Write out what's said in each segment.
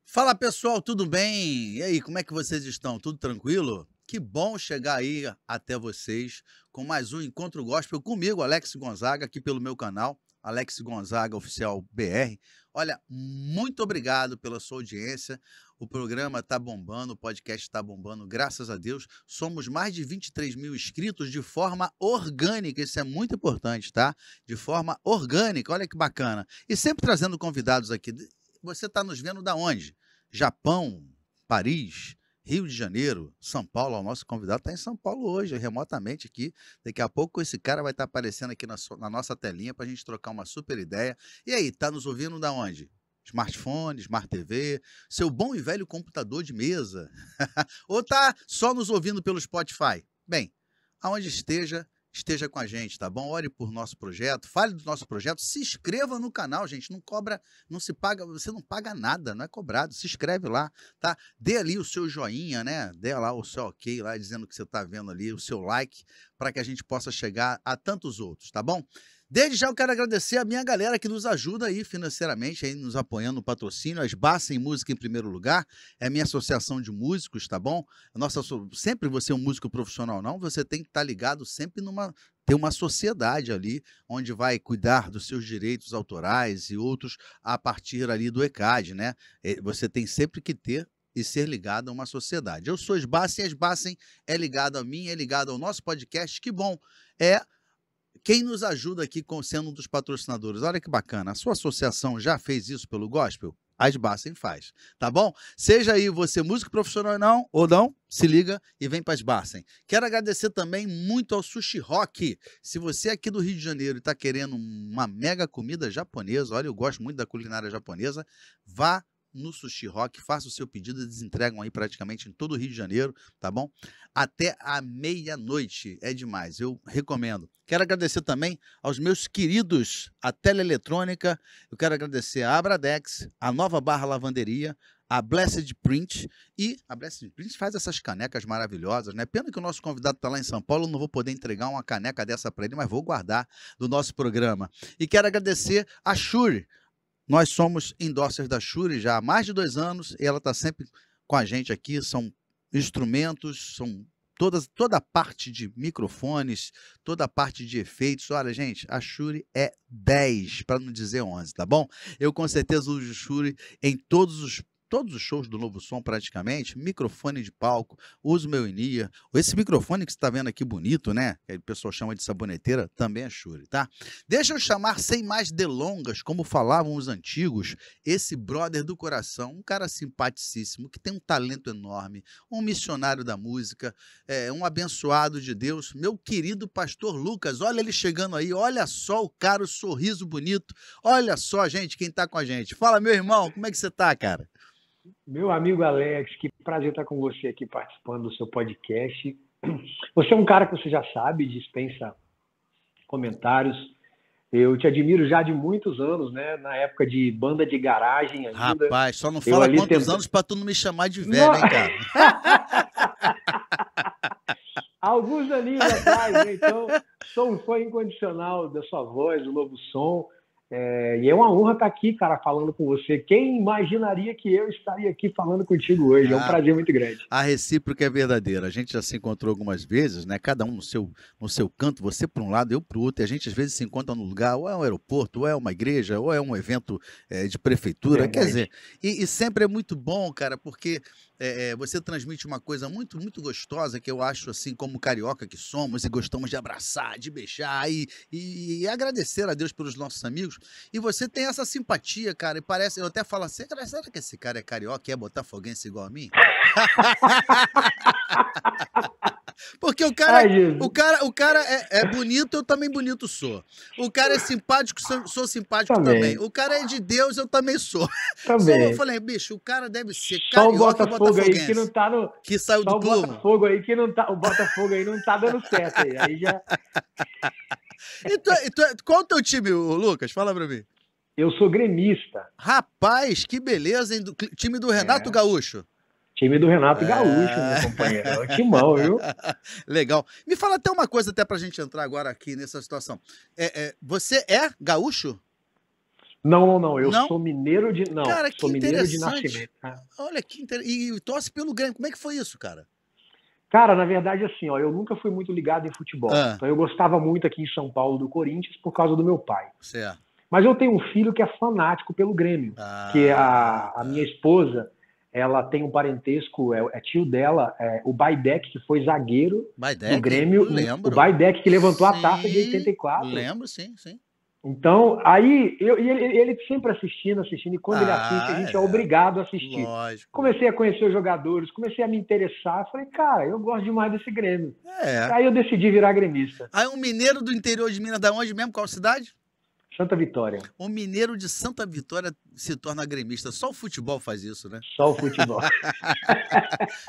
Fala pessoal, tudo bem? E aí, como é que vocês estão? Tudo tranquilo? Que bom chegar aí até vocês com mais um Encontro Gospel comigo, Alex Gonzaga, aqui pelo meu canal, Alex Gonzaga Oficial BR. Olha, muito obrigado pela sua audiência. O programa está bombando, o podcast está bombando, graças a Deus. Somos mais de 23 mil inscritos de forma orgânica, isso é muito importante, tá? De forma orgânica, olha que bacana. E sempre trazendo convidados aqui. Você está nos vendo da onde? Japão, Paris, Rio de Janeiro, São Paulo. O nosso convidado está em São Paulo hoje, remotamente aqui. Daqui a pouco esse cara vai estar aparecendo aqui na nossa telinha para a gente trocar uma super ideia. E aí, está nos ouvindo da onde? Smartphone, Smart TV, seu bom e velho computador de mesa. Ou está só nos ouvindo pelo Spotify? Bem, aonde esteja com a gente, tá bom? Ore por nosso projeto, fale do nosso projeto, se inscreva no canal, gente, não cobra, não se paga, você não paga nada, não é cobrado, se inscreve lá, tá? Dê ali o seu joinha, né? Dê lá o seu ok lá, dizendo que você tá vendo ali, o seu like, para que a gente possa chegar a tantos outros, tá bom? Desde já eu quero agradecer a minha galera que nos ajuda aí financeiramente, aí nos apoiando no patrocínio, a Esbacem Música em primeiro lugar, é a minha associação de músicos, tá bom? Sempre você é um músico profissional não, você tem que estar ligado sempre ter uma sociedade ali, onde vai cuidar dos seus direitos autorais e outros a partir ali do ECAD, né? Você tem sempre que ter e ser ligado a uma sociedade. Eu sou Esbacem, a Esbacem é ligado a mim, é ligado ao nosso podcast, que bom, quem nos ajuda aqui sendo um dos patrocinadores. Olha que bacana, a sua associação já fez isso pelo gospel? A Esbacem faz, tá bom? Seja aí você músico profissional ou não, se liga e vem para a Esbacem. Quero agradecer também muito ao Sushi Rock. Se você é aqui do Rio de Janeiro e está querendo uma mega comida japonesa, olha, eu gosto muito da culinária japonesa, vá no Sushi Rock, faça o seu pedido, eles entregam aí praticamente em todo o Rio de Janeiro, tá bom? Até a meia-noite, é demais, eu recomendo. Quero agradecer também aos meus queridos, a Teleeletrônica, eu quero agradecer a Abradex, a Nova Barra Lavanderia, a Blessed Print, e a Blessed Print faz essas canecas maravilhosas, né? Pena que o nosso convidado está lá em São Paulo, não vou poder entregar uma caneca dessa para ele, mas vou guardar do nosso programa. E quero agradecer a Shure. Nós somos endorsers da Shure já há mais de 2 anos e ela está sempre com a gente aqui. São instrumentos, são toda a parte de microfones, toda a parte de efeitos. Olha, gente, a Shure é 10, para não dizer 11, tá bom? Eu com certeza uso Shure em todos os shows do Novo Som praticamente, microfone de palco, uso meu in-ear. Esse microfone que você está vendo aqui bonito, né? Que o pessoal chama de saboneteira, também é Shure, tá? Deixa eu chamar sem mais delongas, como falavam os antigos, esse brother do coração, um cara simpaticíssimo, que tem um talento enorme, um missionário da música, um abençoado de Deus, meu querido pastor Lucas. Olha ele chegando aí, olha só o cara, o sorriso bonito, olha só, gente, quem tá com a gente. Fala, meu irmão, como é que você tá, cara? Meu amigo Alex, que prazer estar com você aqui participando do seu podcast. Você é um cara que você já sabe, dispensa comentários. Eu te admiro já de muitos anos, né? Na época de banda de garagem ainda. Rapaz, só não fala quantos anos para tu não me chamar de velho, hein, cara? Alguns aninhos atrás, né? Então, sou um fã incondicional da sua voz, do Novo Som. E é uma honra estar aqui, cara, falando com você. Quem imaginaria que eu estaria aqui falando contigo hoje? É um prazer muito grande. A recíproca é verdadeira. A gente já se encontrou algumas vezes, né? Cada um no seu canto, você para um lado, eu para o outro. E a gente às vezes se encontra num lugar, ou é um aeroporto, ou é uma igreja, ou é um evento de prefeitura. Verdade. Quer dizer, e sempre é muito bom, cara, porque você transmite uma coisa muito, muito gostosa, que eu acho, assim, como carioca que somos, e gostamos de abraçar, de beijar e agradecer a Deus pelos nossos amigos. E você tem essa simpatia, cara, e parece, eu até falo assim, será que esse cara é carioca e é botafoguense igual a mim? Porque o cara é bonito, eu também bonito sou. O cara é simpático, sou simpático também. O cara é de Deus, eu também sou. Também. Eu falei, bicho, o cara deve ser carioca e botafoguense. Aí que não tá no... Que saiu do clube. O Botafogo aí que não tá... O Botafogo aí não tá dando certo aí. Aí já... Qual é o teu time, Lucas? Fala pra mim. Eu sou gremista. Rapaz, que beleza, hein? Time do Renato Gaúcho. Time do Renato Gaúcho, meu companheiro. É um timão, viu? Legal. Me fala até uma coisa, até pra gente entrar agora aqui nessa situação. Você é gaúcho? Não. Eu Não? sou mineiro de... Não, Cara, que sou mineiro de interessante. nascimento. Tá? Olha que interessante. E torce pelo Grêmio. Como é que foi isso, cara? Cara, na verdade, assim, ó, eu nunca fui muito ligado em futebol. Ah, Então eu gostava muito aqui em São Paulo do Corinthians por causa do meu pai. certo. Mas eu tenho um filho que é fanático pelo Grêmio, que Ah, a minha tá. esposa, ela tem um parentesco, é tio dela, o Baidec, que foi zagueiro do Baidec? Grêmio, o Lembro. Baidec que levantou a taça de Sim, 84. lembro, sim, sim. Então, aí, ele sempre assistindo, e quando ele assiste, a Ah, gente é é. obrigado a assistir. Lógico. Comecei a conhecer os jogadores, comecei a me interessar, falei, cara, eu gosto demais desse Grêmio. É. Aí eu decidi virar gremista. Aí um mineiro do interior de Minas, da onde mesmo? Qual cidade? Santa Vitória, O mineiro de Santa Vitória se torna gremista. Só o futebol faz isso, né? só o futebol.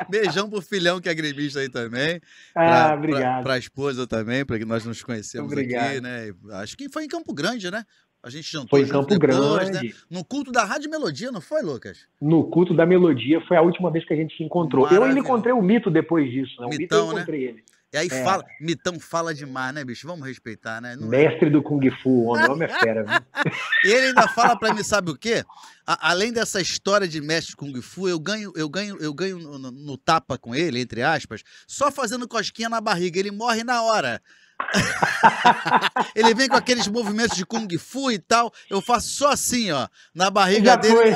Beijão pro filhão que é gremista aí também. Ah, obrigado, Pra esposa também, para que nós nos conhecemos aqui, obrigado. né? Acho que foi em Campo Grande, né? A gente Foi jantou em junto Campo depois, né? Grande, No culto da Rádio Melodia, não foi, Lucas? no culto da melodia, foi a última vez que a gente se encontrou. Eu ainda Maravilhoso. encontrei o Mito depois disso, né? O Mito eu Mitão, né? encontrei ele. E aí É, fala, Mitão fala demais, né, bicho? Vamos respeitar, né? Não é? mestre do Kung Fu, o homem é fera, viu? E ele ainda fala pra mim, sabe o quê? Além dessa história de mestre Kung Fu, eu ganho no tapa com ele, entre aspas, só fazendo cosquinha na barriga. Ele morre na hora. Ele vem com aqueles movimentos de Kung Fu e tal. Eu faço só assim, ó, na barriga Já dele. foi.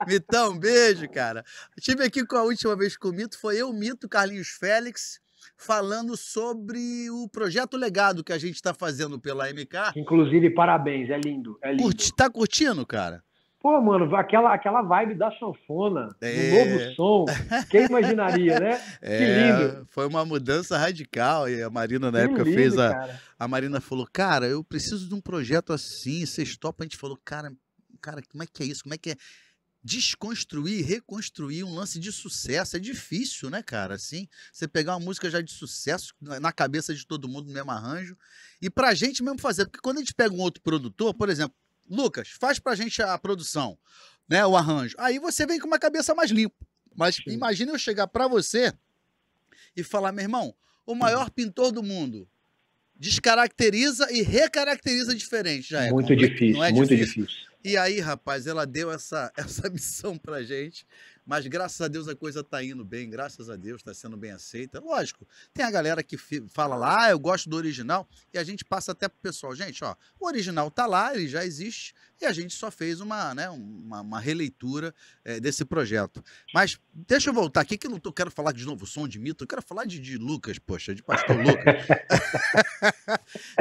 Mitão, um beijo, cara. Estive aqui com a última vez com o Mito, foi eu, Mito, Carlinhos Félix, falando sobre o projeto Legado que a gente está fazendo pela MK. Inclusive, parabéns, é lindo, é lindo. Tá curtindo, cara? Pô, mano, aquela vibe da sanfona, do novo É, som, quem imaginaria, né? Que lindo, foi uma mudança radical. E a Marina, na que época, fez lindo, a. cara. A Marina falou: Cara, eu preciso de um projeto assim. Vocês topam? A gente falou: Cara, como é que é isso? Como é que é? Desconstruir, reconstruir um lance de sucesso é difícil, né, cara? Assim, você pegar uma música já de sucesso na cabeça de todo mundo no mesmo arranjo e pra gente mesmo fazer, porque quando a gente pega um outro produtor, por exemplo, Lucas, faz pra gente a produção, né, o arranjo. Aí você vem com uma cabeça mais limpa. Mas Sim. imagina eu chegar pra você e falar, meu irmão, o maior pintor do mundo descaracteriza e recaracteriza diferente, já é Muito complexo, não é difícil, muito difícil? difícil. E aí, rapaz, ela deu essa missão pra gente, mas graças a Deus a coisa tá indo bem, graças a Deus tá sendo bem aceita. Lógico, tem a galera que fala lá, eu gosto do original, e a gente passa até pro pessoal, gente, ó, o original tá lá, ele já existe, e a gente só fez uma releitura desse projeto. Mas deixa eu voltar aqui, que eu não quero falar de novo som de Mito, eu quero falar de Lucas, poxa, de Pastor Lucas.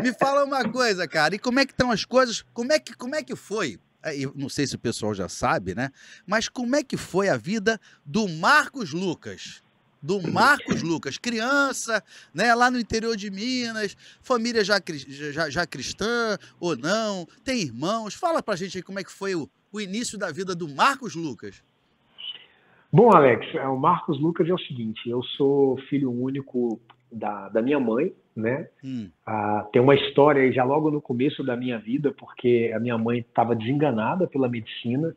Me fala uma coisa, cara, e como é que estão as coisas, como é que foi? Eu não sei se o pessoal já sabe, né? Mas como é que foi a vida do Marcos Lucas? Do Marcos Lucas, criança, né, lá no interior de Minas, família já cristã ou não, tem irmãos. Fala pra gente aí como é que foi o início da vida do Marcos Lucas. Bom, Alex, o Marcos Lucas é o seguinte, eu sou filho único da minha mãe, né? Tem uma história aí já logo no começo da minha vida, porque a minha mãe estava desenganada pela medicina,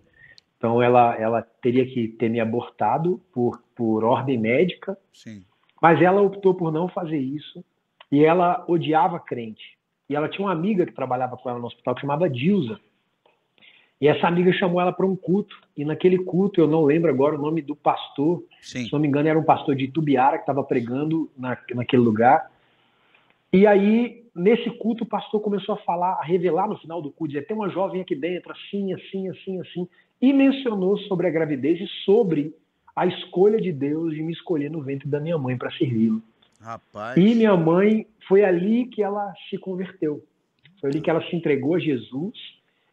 então ela teria que ter me abortado por ordem médica, Sim. mas ela optou por não fazer isso e ela odiava crente. E ela tinha uma amiga que trabalhava com ela no hospital que chamava Dilza. E essa amiga chamou ela para um culto, e naquele culto, eu não lembro agora o nome do pastor, Sim. se não me engano era um pastor de Itubiara que estava pregando naquele lugar. E aí, nesse culto, o pastor começou a falar, a revelar no final do culto, dizer, tem uma jovem aqui dentro, assim, assim, assim, assim, e mencionou sobre a gravidez e sobre a escolha de Deus de me escolher no ventre da minha mãe para servi-lo. Rapaz. E minha mãe, foi ali que ela se converteu, foi ali que ela se entregou a Jesus,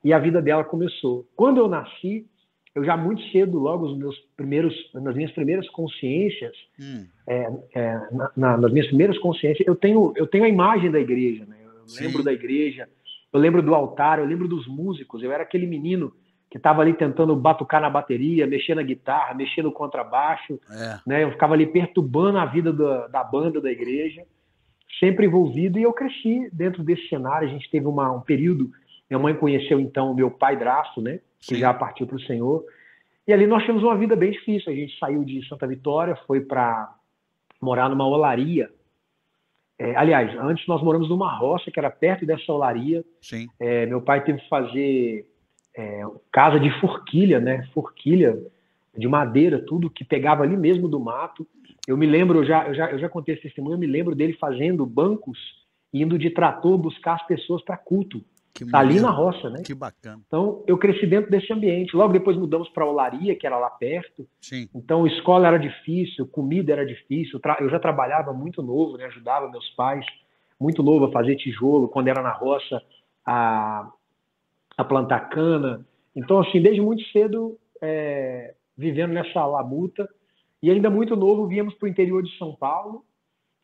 e a vida dela começou. Quando eu nasci, eu já muito cedo, logo nas minhas primeiras consciências, nas minhas primeiras consciências, eu tenho a imagem da igreja, né? Eu lembro da igreja, eu lembro do altar, eu lembro dos músicos. Eu era aquele menino que estava ali tentando batucar na bateria, mexer na guitarra, mexer no contrabaixo, né? Eu ficava ali perturbando a vida da banda da igreja, sempre envolvido, e eu cresci dentro desse cenário. A gente teve um período. Minha mãe conheceu, então, o meu padrasto, né, que já partiu para o Senhor. E ali nós tivemos uma vida bem difícil. A gente saiu de Santa Vitória, foi para morar numa olaria aliás, antes nós moramos numa roça que era perto dessa olaria. Sim. Meu pai teve que fazer casa de forquilha, né? Forquilha de madeira, tudo que pegava ali mesmo do mato. Eu me lembro, eu já contei esse testemunho, eu me lembro dele fazendo bancos, indo de trator buscar as pessoas para culto. Ali na roça, né? Que bacana. Então, eu cresci dentro desse ambiente. Logo depois mudamos para a olaria, que era lá perto. Sim. Então, escola era difícil, comida era difícil. Eu já trabalhava muito novo, né? Ajudava meus pais muito novo a fazer tijolo, quando era na roça, a plantar cana. Então, assim, desde muito cedo, vivendo nessa labuta. E ainda muito novo, viemos para o interior de São Paulo.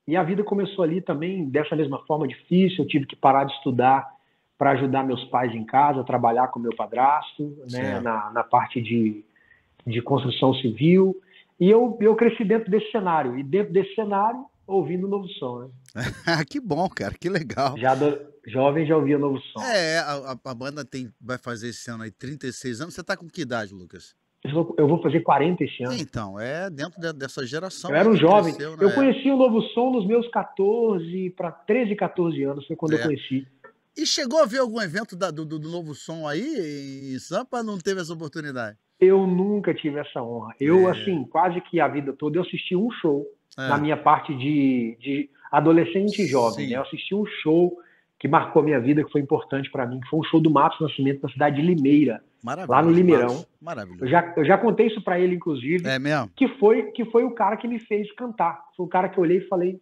E a vida começou ali também, dessa mesma forma, difícil. Eu tive que parar de estudar para ajudar meus pais em casa, trabalhar com meu padrasto, né, na parte de construção civil. E eu cresci dentro desse cenário. E dentro desse cenário, ouvindo o Novo Som. Né? Que bom, cara, que legal. Jovem já ouvia Novo Som. A banda vai fazer esse ano aí 36 anos. Você tá com que idade, Lucas? Eu vou fazer 40 esse ano. Então, dentro dessa geração. Eu era um jovem. Cresceu, né? Eu conheci o Novo Som nos meus 14 para 13, 14 anos. Foi quando eu conheci. E chegou a ver algum evento do Novo Som aí em Sampa, não teve essa oportunidade? Eu nunca tive essa honra. Eu, assim, quase que a vida toda, eu assisti um show na minha parte de adolescente e jovem. Né? Eu assisti um show que marcou a minha vida, que foi importante para mim, que foi um show do Matos Nascimento na cidade de Limeira, lá no Limeirão. Maravilhoso. Eu já contei isso para ele, inclusive. É mesmo? Que foi o cara que me fez cantar. Foi o cara que eu olhei e falei,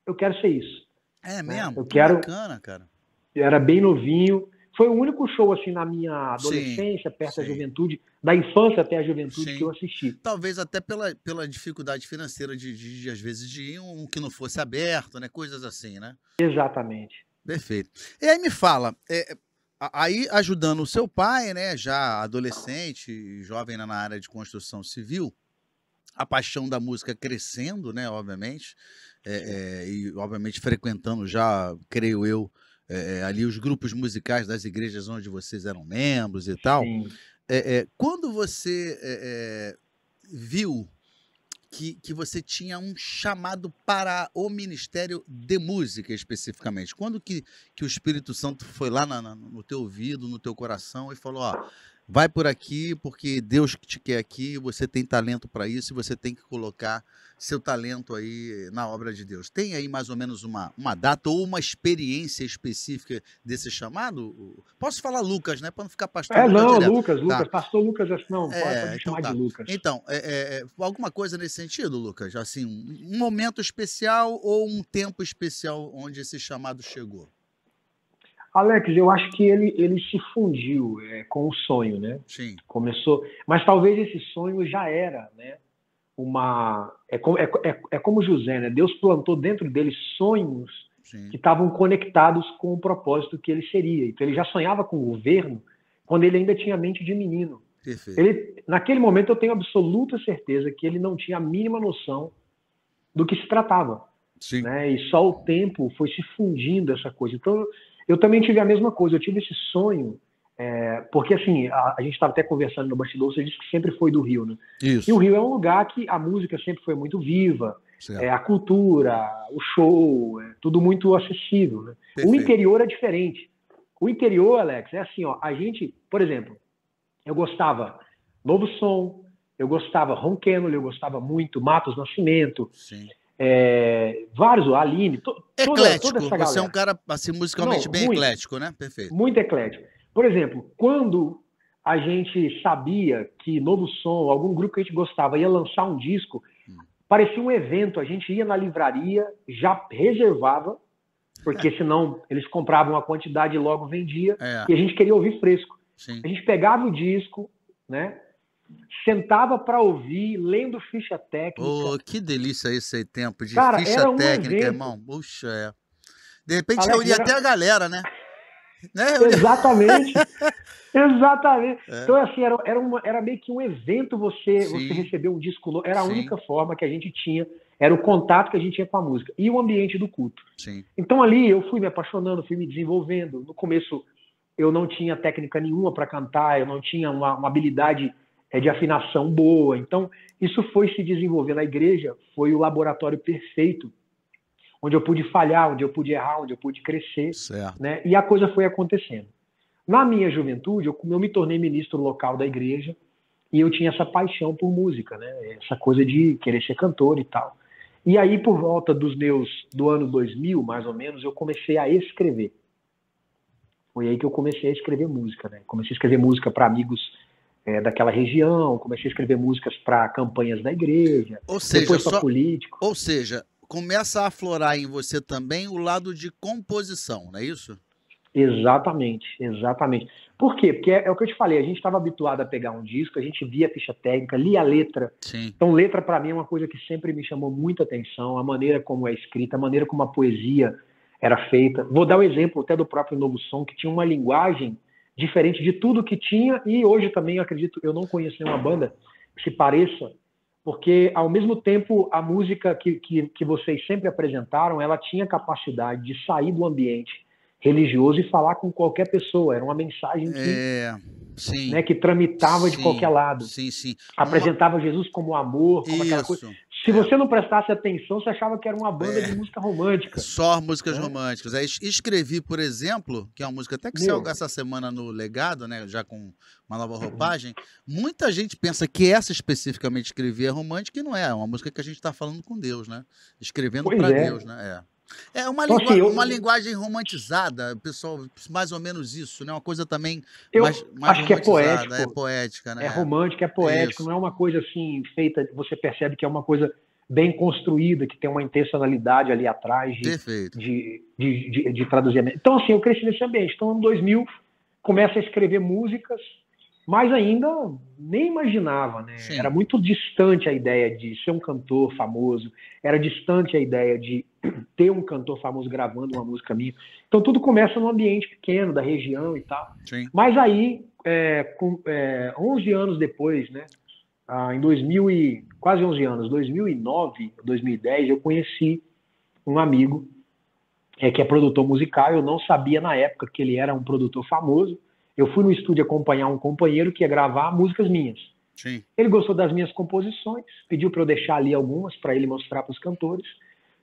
eu quero ser isso. É mesmo? Eu quero... Bacana, cara. Eu era bem novinho. Foi o único show, assim, na minha adolescência, perto da juventude, da infância até a juventude, que eu assisti. Talvez até pela dificuldade financeira às vezes, de ir que não fosse aberto, né? Coisas assim, né? Exatamente. Perfeito. E aí me fala, aí ajudando o seu pai, né? Já adolescente, jovem na área de construção civil, a paixão da música crescendo, né? Obviamente, e obviamente frequentando já, creio eu, ali os grupos musicais das igrejas onde vocês eram membros e tal. Quando você viu que você tinha um chamado para o ministério de música especificamente, quando que o Espírito Santo foi lá no teu ouvido, no teu coração e falou, ó, vai por aqui porque Deus que te quer aqui, você tem talento para isso e você tem que colocar seu talento aí na obra de Deus. Tem aí mais ou menos uma data ou uma experiência específica desse chamado? Posso falar Lucas, né? Para não ficar pastor. Lucas, tá. Pastor Lucas, não, pode me chamar de Lucas. Então, alguma coisa nesse sentido, Lucas? Assim, um momento especial ou um tempo especial onde esse chamado chegou? Alex, eu acho que ele se fundiu com o sonho, né? Sim. Começou, mas talvez esse sonho já era, né? Como José, né? Deus plantou dentro dele sonhos que estavam conectados com o propósito que ele seria. Então ele já sonhava com o governo quando ele ainda tinha mente de menino. Perfeito. Naquele momento eu tenho absoluta certeza que ele não tinha a mínima noção do que se tratava. Sim. Né? E só o tempo foi se fundindo essa coisa. Então eu também tive a mesma coisa, eu tive esse sonho, porque assim, a gente estava até conversando no bastidor, você disse que sempre foi do Rio, né? Isso. E o Rio é um lugar que a música sempre foi muito viva, a cultura, o show, tudo muito acessível, né? O interior é diferente. O interior, Alex, é assim, ó, a gente, por exemplo, eu gostava Novo Som, eu gostava Ron Kenoly, eu gostava muito Matos Nascimento, vários, Aline, toda essa galera. Você é um cara, assim, musicalmente bem eclético, né? Perfeito. Muito eclético. Por exemplo, quando a gente sabia que Novo Som, algum grupo que a gente gostava, ia lançar um disco, parecia um evento, a gente ia na livraria, já reservava, porque senão eles compravam uma quantidade e logo vendia, e a gente queria ouvir fresco. Sim. A gente pegava o disco, né? Sentava para ouvir, lendo ficha técnica. Oh, que delícia esse tempo de Cara, ficha técnica, irmão. Puxa, De repente reunia até a galera, né? Exatamente. Exatamente. Então, assim, era meio que um evento você receber um disco novo. Era a única forma que a gente tinha, era o contato que a gente tinha com a música. E o ambiente do culto. Sim. Então, ali, eu fui me apaixonando, fui me desenvolvendo. No começo, eu não tinha técnica nenhuma para cantar, eu não tinha uma habilidade de afinação boa. Então, isso foi se desenvolver na igreja, foi o laboratório perfeito, onde eu pude falhar, onde eu pude errar, onde eu pude crescer, Certo. né? E a coisa foi acontecendo. Na minha juventude, eu me tornei ministro local da igreja e eu tinha essa paixão por música, né? Essa coisa de querer ser cantor e tal. E aí, por volta do ano 2000, mais ou menos, eu comecei a escrever. Foi aí que eu comecei a escrever música, né? Comecei a escrever música para amigos daquela região, comecei a escrever músicas para campanhas da igreja, Ou seja, depois para político. Ou seja, começa a aflorar em você também o lado de composição, não é isso? Exatamente, exatamente. Por quê? Porque é o que eu te falei, a gente estava habituado a pegar um disco, a gente via a ficha técnica, lia a letra. Sim. Então, letra para mim é uma coisa que sempre me chamou muita atenção, a maneira como é escrita, a maneira como a poesia era feita. Vou dar um exemplo até do próprio Novo Som, que tinha uma linguagem diferente de tudo que tinha, e hoje também eu acredito, eu não conheço nenhuma banda que se pareça, porque ao mesmo tempo a música que vocês sempre apresentaram, ela tinha capacidade de sair do ambiente religioso e falar com qualquer pessoa. Era uma mensagem sim, né, que tramitava sim, de qualquer lado. Sim, sim. Apresentava Jesus como amor, como aquela coisa. Se você não prestasse atenção, você achava que era uma banda de música romântica. Só músicas românticas. Aí escrevi, por exemplo, que é uma música até que saiu essa semana no Legado, né, já com uma nova roupagem. Muita gente pensa que essa especificamente escrevi é romântica e não é. É uma música que a gente está falando com Deus, né? Escrevendo para Deus, né? É uma, então, uma linguagem romantizada, pessoal, mais ou menos isso, né? Uma coisa também mais acho que é poético. É poética, né? É romântico, é poético, não é uma coisa assim feita, você percebe que é uma coisa bem construída, que tem uma intencionalidade ali atrás de traduzir. Então, assim, eu cresci nesse ambiente. Então, em 2000, começo a escrever músicas, mas ainda nem imaginava, né? Sim. Era muito distante a ideia de ser um cantor famoso, era distante a ideia de ter um cantor famoso gravando uma música minha. Então tudo começa num ambiente pequeno, da região e tal. Sim. Mas aí, 11 anos depois, né? Em quase 11 anos, 2009, 2010, eu conheci um amigo que é produtor musical. Eu não sabia na época que ele era um produtor famoso. Eu fui no estúdio acompanhar um companheiro que ia gravar músicas minhas. Sim. Ele gostou das minhas composições, pediu para eu deixar ali algumas para ele mostrar para os cantores.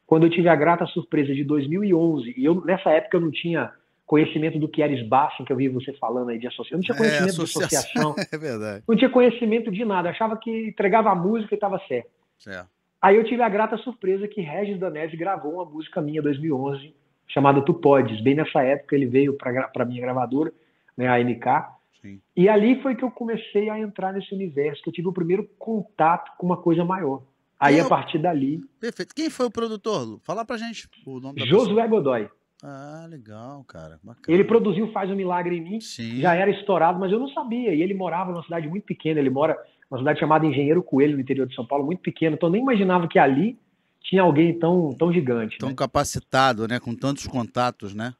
Quando eu tive a grata surpresa de 2011, e nessa época eu não tinha conhecimento do que era SBAF, que eu vi você falando aí de associação. Eu não tinha conhecimento de associação. É verdade. Não tinha conhecimento de nada. Eu achava que entregava a música e estava certo. Certo. Aí eu tive a grata surpresa que Regis Danese gravou uma música minha em 2011, chamada Tu Podes. Bem nessa época ele veio para a minha gravadora, né, a MK. Sim. E ali foi que eu comecei a entrar nesse universo, que eu tive o primeiro contato com uma coisa maior. Aí, a partir dali... Perfeito. Quem foi o produtor, Lu? Fala pra gente o nome da Josué pessoa. Godoy. Ah, legal, cara. Bacana. Ele produziu Faz um Milagre em Mim. Sim. Já era estourado, mas eu não sabia. E ele morava numa cidade muito pequena. Ele mora numa cidade chamada Engenheiro Coelho, no interior de São Paulo, muito pequena. Então, eu nem imaginava que ali tinha alguém tão gigante. Tão né? capacitado, né? Com tantos contatos, né?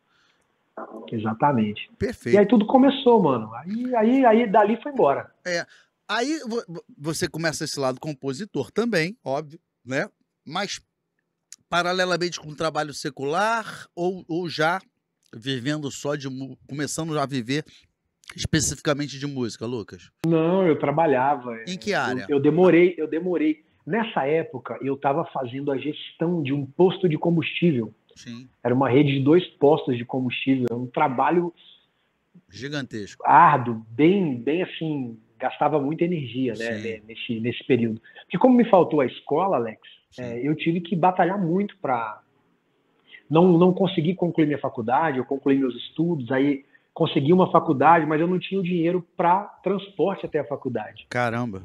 Exatamente. Perfeito. E aí tudo começou, mano. Aí dali foi embora. Aí você começa esse lado compositor também, óbvio, né? Mas paralelamente com o trabalho secular ou já vivendo só começando a viver especificamente de música, Lucas? Não, eu trabalhava. Em que área? Eu demorei. Nessa época, eu estava fazendo a gestão de um posto de combustível. Sim. Era uma rede de 2 postos de combustível. Era um trabalho gigantesco, árduo, bem assim, gastava muita energia, né, nesse período. Porque como me faltou a escola, Alex, eu tive que batalhar muito para não conseguir concluir minha faculdade. Eu concluí meus estudos, aí consegui uma faculdade, mas eu não tinha o dinheiro para transporte até a faculdade. Caramba.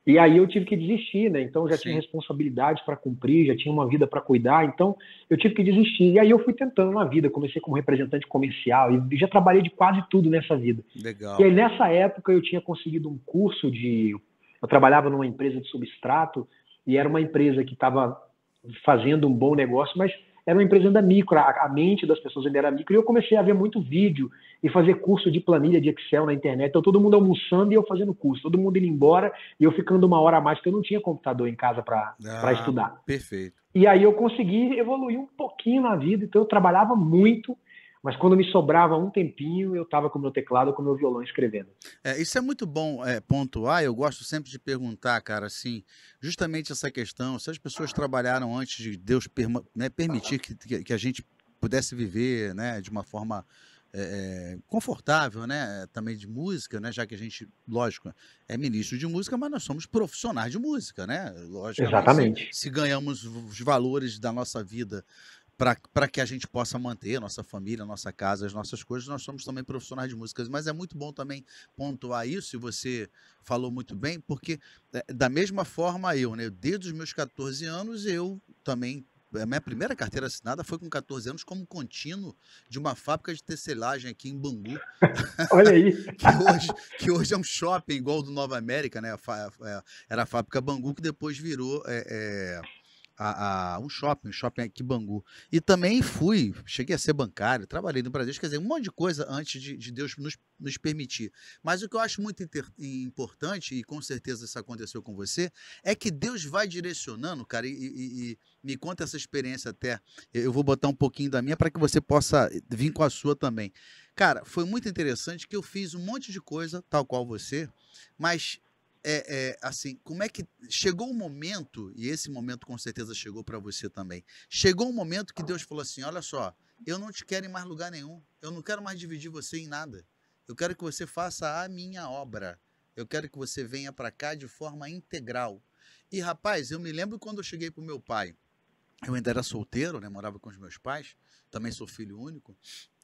E aí eu tive que desistir, né? Então já tinha responsabilidades para cumprir, já tinha uma vida para cuidar, então eu tive que desistir. E aí eu fui tentando na vida, comecei como representante comercial e já trabalhei de quase tudo nessa vida. Legal. E aí nessa época eu tinha conseguido um curso eu trabalhava numa empresa de substrato e era uma empresa que estava fazendo um bom negócio, mas era uma empresa ainda micro, a mente das pessoas ainda era micro, e eu comecei a ver muito vídeo e fazer curso de planilha de Excel na internet. Então todo mundo almoçando e eu fazendo curso, todo mundo indo embora e eu ficando 1 hora a mais, porque eu não tinha computador em casa para estudar. Perfeito. E aí eu consegui evoluir um pouquinho na vida, então eu trabalhava muito, Mas quando me sobrava um tempinho, eu estava com o meu teclado, com o meu violão escrevendo. Isso é muito bom pontuar. Eu gosto sempre de perguntar, cara, assim, justamente essa questão, se as pessoas trabalharam antes de Deus né, permitir que a gente pudesse viver, né, de uma forma confortável, né, também de música, né, já que a gente, lógico, é ministro de música, mas nós somos profissionais de música, né? Logicamente, Exatamente. se ganhamos os valores da nossa vida para que a gente possa manter a nossa família, a nossa casa, as nossas coisas, nós somos também profissionais de músicas, mas é muito bom também pontuar isso, e você falou muito bem, porque da mesma forma né, desde os meus 14 anos, eu também, a minha primeira carteira assinada foi com 14 anos como contínuo de uma fábrica de tecelagem aqui em Bangu, Olha aí. que hoje é um shopping igual do Nova América, né? Era a fábrica Bangu, que depois virou um shopping aqui em Bangu. E também cheguei a ser bancário, trabalhei no Brasil, quer dizer, um monte de coisa antes de Deus nos permitir. Mas o que eu acho muito importante, e com certeza isso aconteceu com você, é que Deus vai direcionando, cara, e me conta essa experiência até. Eu vou botar um pouquinho da minha para que você possa vir com a sua também. Cara, foi muito interessante que eu fiz um monte de coisa, tal qual você, mas assim, como é que chegou um momento, e esse momento com certeza chegou para você também, chegou um momento que Deus falou assim, olha só, eu não te quero em mais lugar nenhum, eu não quero mais dividir você em nada, eu quero que você faça a minha obra, eu quero que você venha para cá de forma integral. E rapaz, eu me lembro quando eu cheguei para o meu pai, eu ainda era solteiro, né, morava com os meus pais, também sou filho único,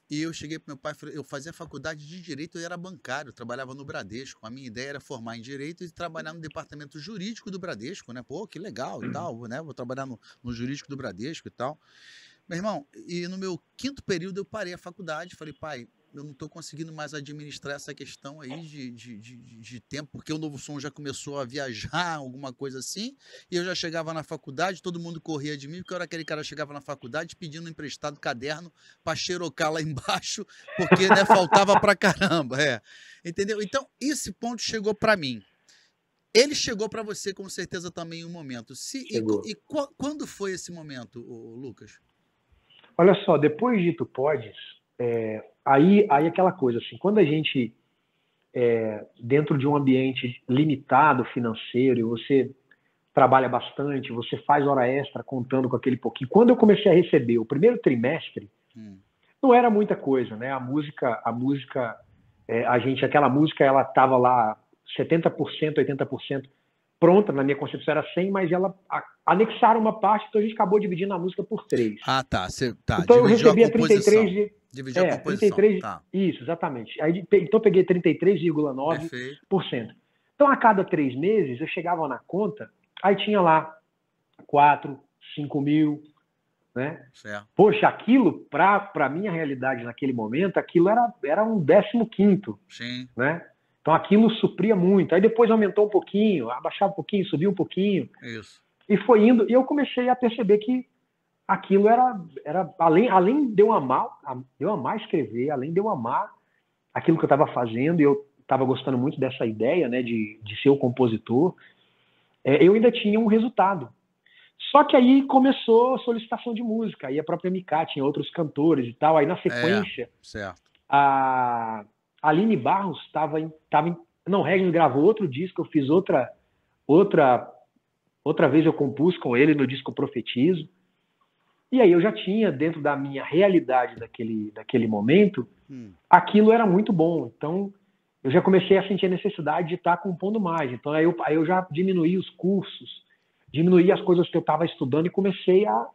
e eu cheguei para meu pai, eu fazia faculdade de Direito, eu era bancário, trabalhava no Bradesco. A minha ideia era formar em Direito e trabalhar no departamento jurídico do Bradesco, né? Pô, que legal e tal, né? Vou trabalhar no jurídico do Bradesco e tal. Meu irmão, e no meu 5º período eu parei a faculdade, falei, pai, eu não estou conseguindo mais administrar essa questão aí de tempo, porque o Novo Som já começou a viajar, alguma coisa assim, e eu já chegava na faculdade, todo mundo corria de mim, porque eu era aquele cara que chegava na faculdade pedindo emprestado caderno para xerocar lá embaixo, porque né, faltava pra caramba, entendeu? Então, esse ponto chegou para mim. Ele chegou para você com certeza também em um momento. Chegou. Quando foi esse momento, Lucas? Olha só, depois de Tu Podes, aí aquela coisa assim, quando a gente dentro de um ambiente limitado financeiro, e você trabalha bastante, você faz hora extra contando com aquele pouquinho. Quando eu comecei a receber o primeiro trimestre, não era muita coisa, né? Aquela música, ela estava lá 70%, 80% pronta, na minha concepção era 100, mas ela anexaram uma parte, então a gente acabou dividindo a música por 3. Ah, tá. Então eu recebia a composição. 33 Dividiu a composição. 33, tá. Isso, exatamente. Aí, então eu peguei 33,9%. Então a cada 3 meses eu chegava na conta, aí tinha lá 4, 5 mil, né? Certo. Poxa, aquilo, para minha realidade naquele momento, aquilo era um 15º. Sim. Né? Então aquilo supria muito. Aí depois aumentou um pouquinho, abaixava um pouquinho, subiu um pouquinho. Isso. E foi indo, e eu comecei a perceber que aquilo era além de eu amar escrever, além de eu amar aquilo que eu estava fazendo, e eu estava gostando muito dessa ideia, né, de ser o compositor, eu ainda tinha um resultado. Só que aí começou a solicitação de música, aí a própria MK tinha outros cantores e tal, aí na sequência certo. a Aline Barros não, Regis gravou outro disco, eu fiz outra vez eu compus com ele no disco Profetizo. E aí eu já tinha, dentro da minha realidade daquele momento, aquilo era muito bom. Então eu já comecei a sentir a necessidade de estar compondo mais. Então aí eu já diminuí os cursos, diminuí as coisas que eu estava estudando e comecei a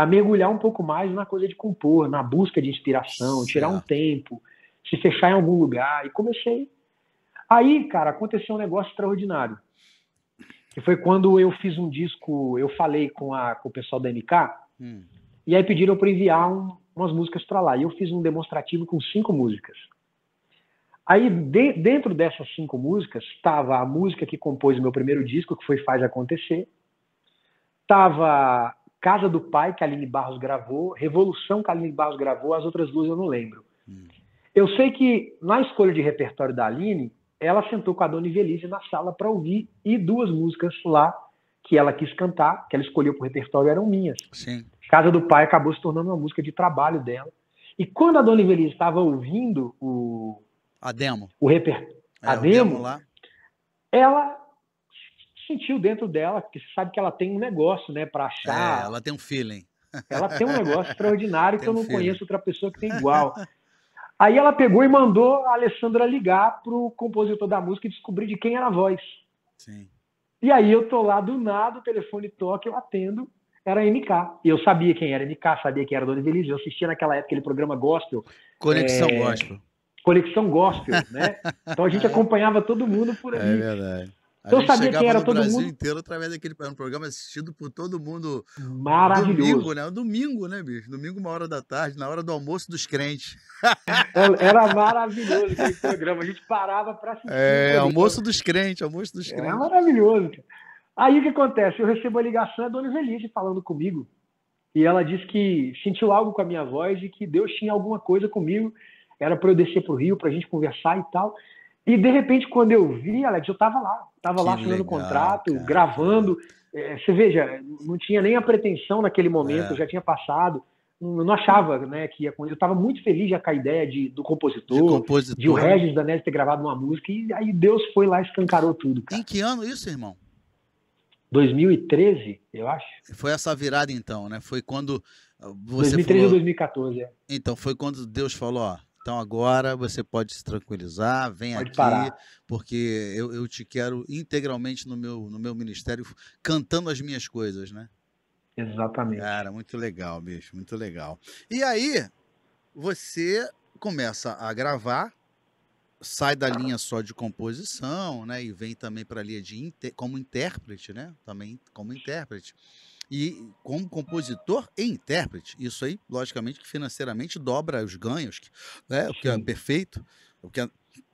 mergulhar um pouco mais na coisa de compor, na busca de inspiração, tirar um tempo, se fechar em algum lugar. E comecei. Aí, cara, aconteceu um negócio extraordinário. Que foi quando eu fiz um disco, eu falei com o pessoal da MK, e aí pediram para enviar umas músicas para lá. E eu fiz um demonstrativo com 5 músicas. Aí, dentro dessas 5 músicas, estava a música que compôs o meu primeiro disco, que foi Faz Acontecer. Estava Casa do Pai, que a Aline Barros gravou, Revolução, que a Aline Barros gravou, as outras 2 eu não lembro. Eu sei que, na escolha de repertório da Aline, ela sentou com a Dona Ivelisse na sala para ouvir, e 2 músicas lá que ela quis cantar, que ela escolheu para o repertório, eram minhas. Sim. Casa do Pai acabou se tornando uma música de trabalho dela. E quando a Dona Invelise estava ouvindo A demo. a O demo lá. Ela sentiu dentro dela, porque você sabe que ela tem um negócio, né, para achar. Ela tem um feeling. Ela tem um negócio extraordinário que eu não feeling. conheço outra pessoa que tem igual. Aí ela pegou e mandou a Alessandra ligar pro compositor da música e descobrir de quem era a voz. Sim. E aí eu tô lá do nada, o telefone toca, eu atendo, era a MK. E eu sabia quem era a MK, sabia quem era a Dona Invelise, eu assistia naquela época aquele programa Gospel. Conexão Gospel. Conexão Gospel, né? Então a gente acompanhava todo mundo por ali. É verdade. Então eu sabia quem era todo Brasil mundo. inteiro através daquele programa assistido por todo mundo. Maravilhoso. Domingo, né, bicho? Domingo, 1h da tarde, na hora do almoço dos crentes. Era maravilhoso aquele programa. A gente parava para assistir. Almoço dos crentes. Era maravilhoso. Aí o que acontece? Eu recebo a ligação da Dona Invelise falando comigo. E ela disse que sentiu algo com a minha voz e que Deus tinha alguma coisa comigo. Era para eu descer para o Rio, para a gente conversar e tal. E, de repente, quando eu vi, Alex, eu estava lá. Estava lá assinando o contrato, cara, gravando. Você veja, não tinha nem a pretensão naquele momento, eu já tinha passado. Não achava, né, que ia acontecer. Eu estava muito feliz já com a ideia do compositor, de o Regis Danese ter gravado uma música. E aí Deus foi lá e escancarou tudo, cara. Em que ano isso, irmão? 2013, eu acho. Foi essa virada, então, né? Foi quando você 2013 falou... ou 2014, é. Então, foi quando Deus falou, ó, então agora você pode se tranquilizar, vem pode aqui, parar. Porque eu te quero integralmente no meu ministério, cantando as minhas coisas, né? Exatamente. Cara, muito legal, bicho, muito legal. E aí, você começa a gravar, sai da linha só de composição, né? E vem também para a linha como intérprete, né? Também como intérprete. E como compositor e intérprete. Isso aí, logicamente, que financeiramente dobra os ganhos, né? O que é perfeito, o que é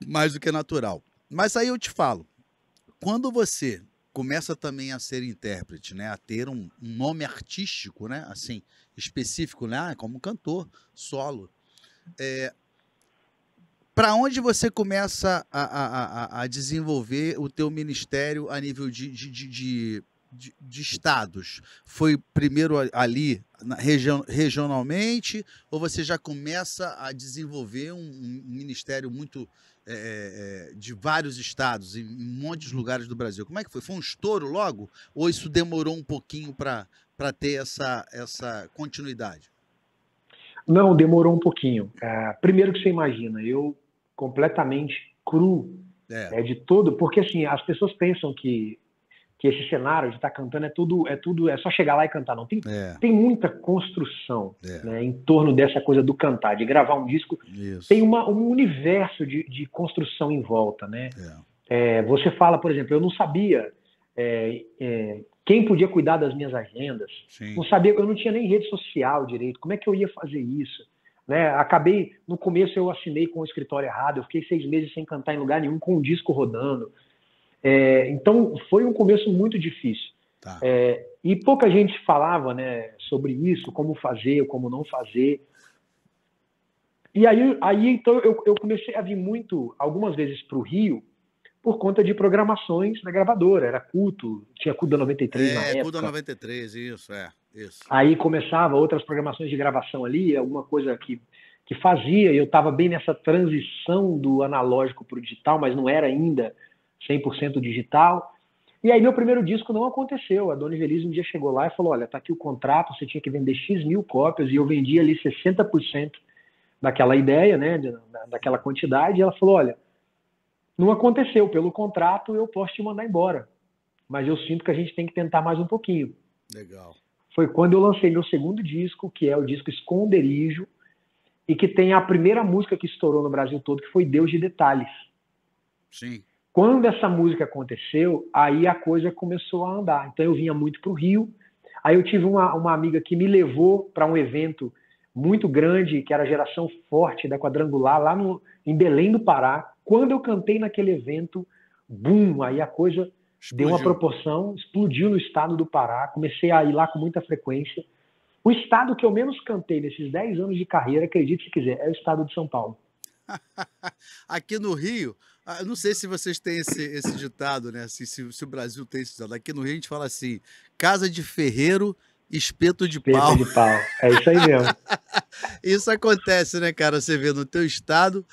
mais do que natural. Mas aí eu te falo, quando você começa também a ser intérprete, né? A ter um nome artístico, né? Assim, específico, né? Como cantor, solo. Para onde você começa a desenvolver o teu ministério a nível de estados? Foi primeiro ali regionalmente ou você já começa a desenvolver um ministério muito de vários estados, em montes de lugares do Brasil? Como é que foi? Foi um estouro logo? Ou isso demorou um pouquinho para ter essa continuidade? Não, demorou um pouquinho. Primeiro que você imagina, eu completamente cru de todo, porque assim, as pessoas pensam que esse cenário de estar cantando é só chegar lá e cantar. Não, tem muita construção né, em torno dessa coisa do cantar, de gravar um disco. Isso. Tem um universo de construção em volta, né? Você fala, por exemplo, eu não sabia quem podia cuidar das minhas agendas. Sim. Não sabia, eu não tinha nem rede social direito. Como é que eu ia fazer isso? Né? Acabei, no começo eu assinei com o escritório errado, eu fiquei 6 meses sem cantar em lugar nenhum, com um disco rodando. Então, foi um começo muito difícil. Tá. E pouca gente falava, né, sobre isso, como fazer, como não fazer. E aí então, eu comecei a vir algumas vezes para o Rio, por conta de programações na gravadora. Era culto, tinha culto da 93 na época. Culto da 93, isso. Aí começava outras programações de gravação ali, alguma coisa que fazia, e eu estava bem nessa transição do analógico para o digital, mas não era ainda 100% digital. E aí meu primeiro disco não aconteceu. A Dona Invelise um dia chegou lá e falou, olha, tá aqui o contrato, você tinha que vender X mil cópias, e eu vendi ali 60% daquela ideia, né, daquela quantidade, e ela falou, olha, não aconteceu, pelo contrato eu posso te mandar embora, mas eu sinto que a gente tem que tentar mais um pouquinho. Legal. Foi quando eu lancei meu segundo disco, que é o disco Esconderijo, e que tem a primeira música que estourou no Brasil todo, que foi Deus de Detalhes. Sim. Quando essa música aconteceu, aí a coisa começou a andar. Então eu vinha muito para o Rio, aí eu tive uma amiga que me levou para um evento muito grande, que era a Geração Forte da Quadrangular, lá em Belém do Pará. Quando eu cantei naquele evento, boom, aí a coisa deu uma proporção, explodiu no estado do Pará, comecei a ir lá com muita frequência. O estado que eu menos cantei nesses 10 anos de carreira, acredite se quiser, é o estado de São Paulo. Aqui no Rio, eu não sei se vocês têm esse ditado, né? Se o Brasil tem esse ditado. Aqui no Rio a gente fala assim, casa de ferreiro espeto de Espeto pau. de pau. É isso aí mesmo. Isso acontece, né, cara? Você vê no teu estado,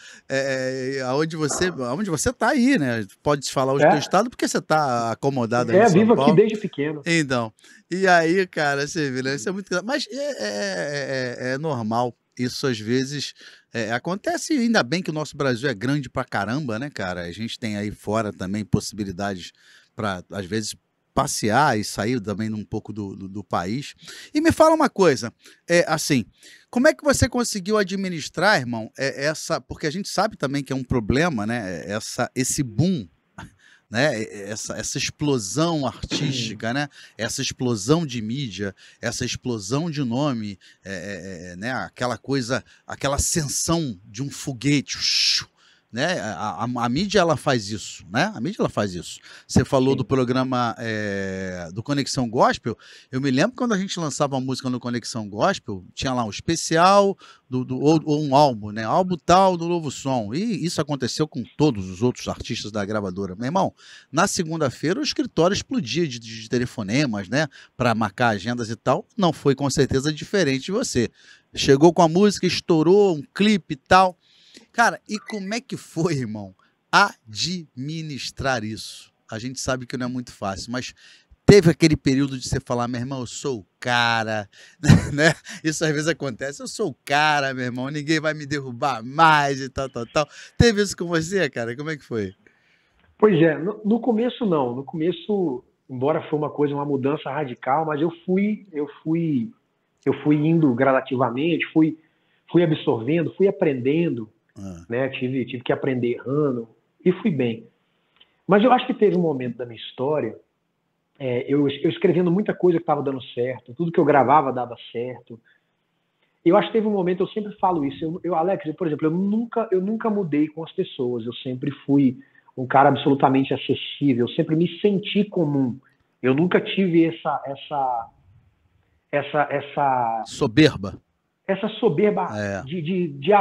aonde você tá aí, né? Pode falar o teu É, estado porque você tá acomodado aí em São vivo aqui Paulo. desde pequeno. Então, e aí, cara, você vê, né? Isso é muito. Mas é normal. Isso às vezes acontece, ainda bem que o nosso Brasil é grande pra caramba, né, cara? A gente tem aí fora também possibilidades para, às vezes, passear e sair também um pouco do país. E me fala uma coisa, assim, como é que você conseguiu administrar, irmão, porque a gente sabe também que é um problema, né? Esse boom, né? Essa explosão artística, né? Essa explosão de mídia, essa explosão de nome, né? Aquela coisa, aquela ascensão de um foguete, né? A mídia ela faz isso, né? A mídia ela faz isso. Você falou do Sim. programa do Conexão Gospel. Eu me lembro quando a gente lançava uma música no Conexão Gospel, tinha lá um especial ou um álbum, né? Álbum tal do novo som. E isso aconteceu com todos os outros artistas da gravadora. Meu irmão, na segunda-feira o escritório explodia de telefonemas, né? Para marcar agendas e tal. Não foi com certeza diferente de você. Chegou com a música, estourou um clipe e tal. Cara, e como é que foi, irmão, administrar isso? A gente sabe que não é muito fácil, mas teve aquele período de você falar, meu irmão, eu sou o cara, né? Isso às vezes acontece, eu sou o cara, meu irmão, ninguém vai me derrubar mais e tal, tal, tal. Teve isso com você, cara? Como é que foi? Pois é, no começo não. No começo, embora foi uma mudança radical, mas eu fui indo gradativamente, fui absorvendo, fui aprendendo, Ah, né? Tive que aprender errando e fui bem. Mas eu acho que teve um momento da minha história, eu escrevendo muita coisa que estava dando certo, tudo que eu gravava dava certo. Eu acho que teve um momento, eu sempre falo isso, Alex, por exemplo, eu nunca mudei com as pessoas, eu sempre fui um cara absolutamente acessível, eu sempre me senti comum. Eu nunca tive essa soberba. essa soberba É,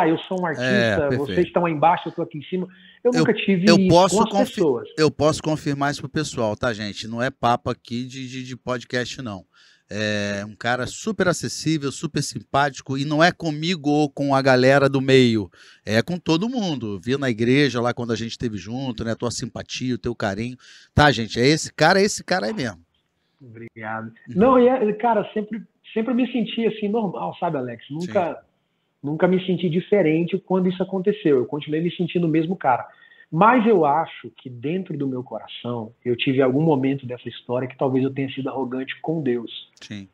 eu sou um artista, vocês perfeito. estão aí embaixo, eu estou aqui em cima. Eu Eu, nunca eu, tive isso com posso as pessoas. eu posso confirmar isso pro pessoal, tá, gente? Não é papo aqui de podcast, não. É um cara super acessível, super simpático, e não é comigo ou com a galera do meio, é com todo mundo. Vi na igreja lá quando a gente esteve junto, né? Tua simpatia, o teu carinho. Tá, gente? É esse cara aí mesmo. Obrigado. Uhum. Não, cara, sempre me senti assim, normal, sabe, Alex? Sim. Nunca me senti diferente quando isso aconteceu. Eu continuei me sentindo o mesmo cara. Mas eu acho que dentro do meu coração, eu tive algum momento dessa história que talvez eu tenha sido arrogante com Deus. Sim.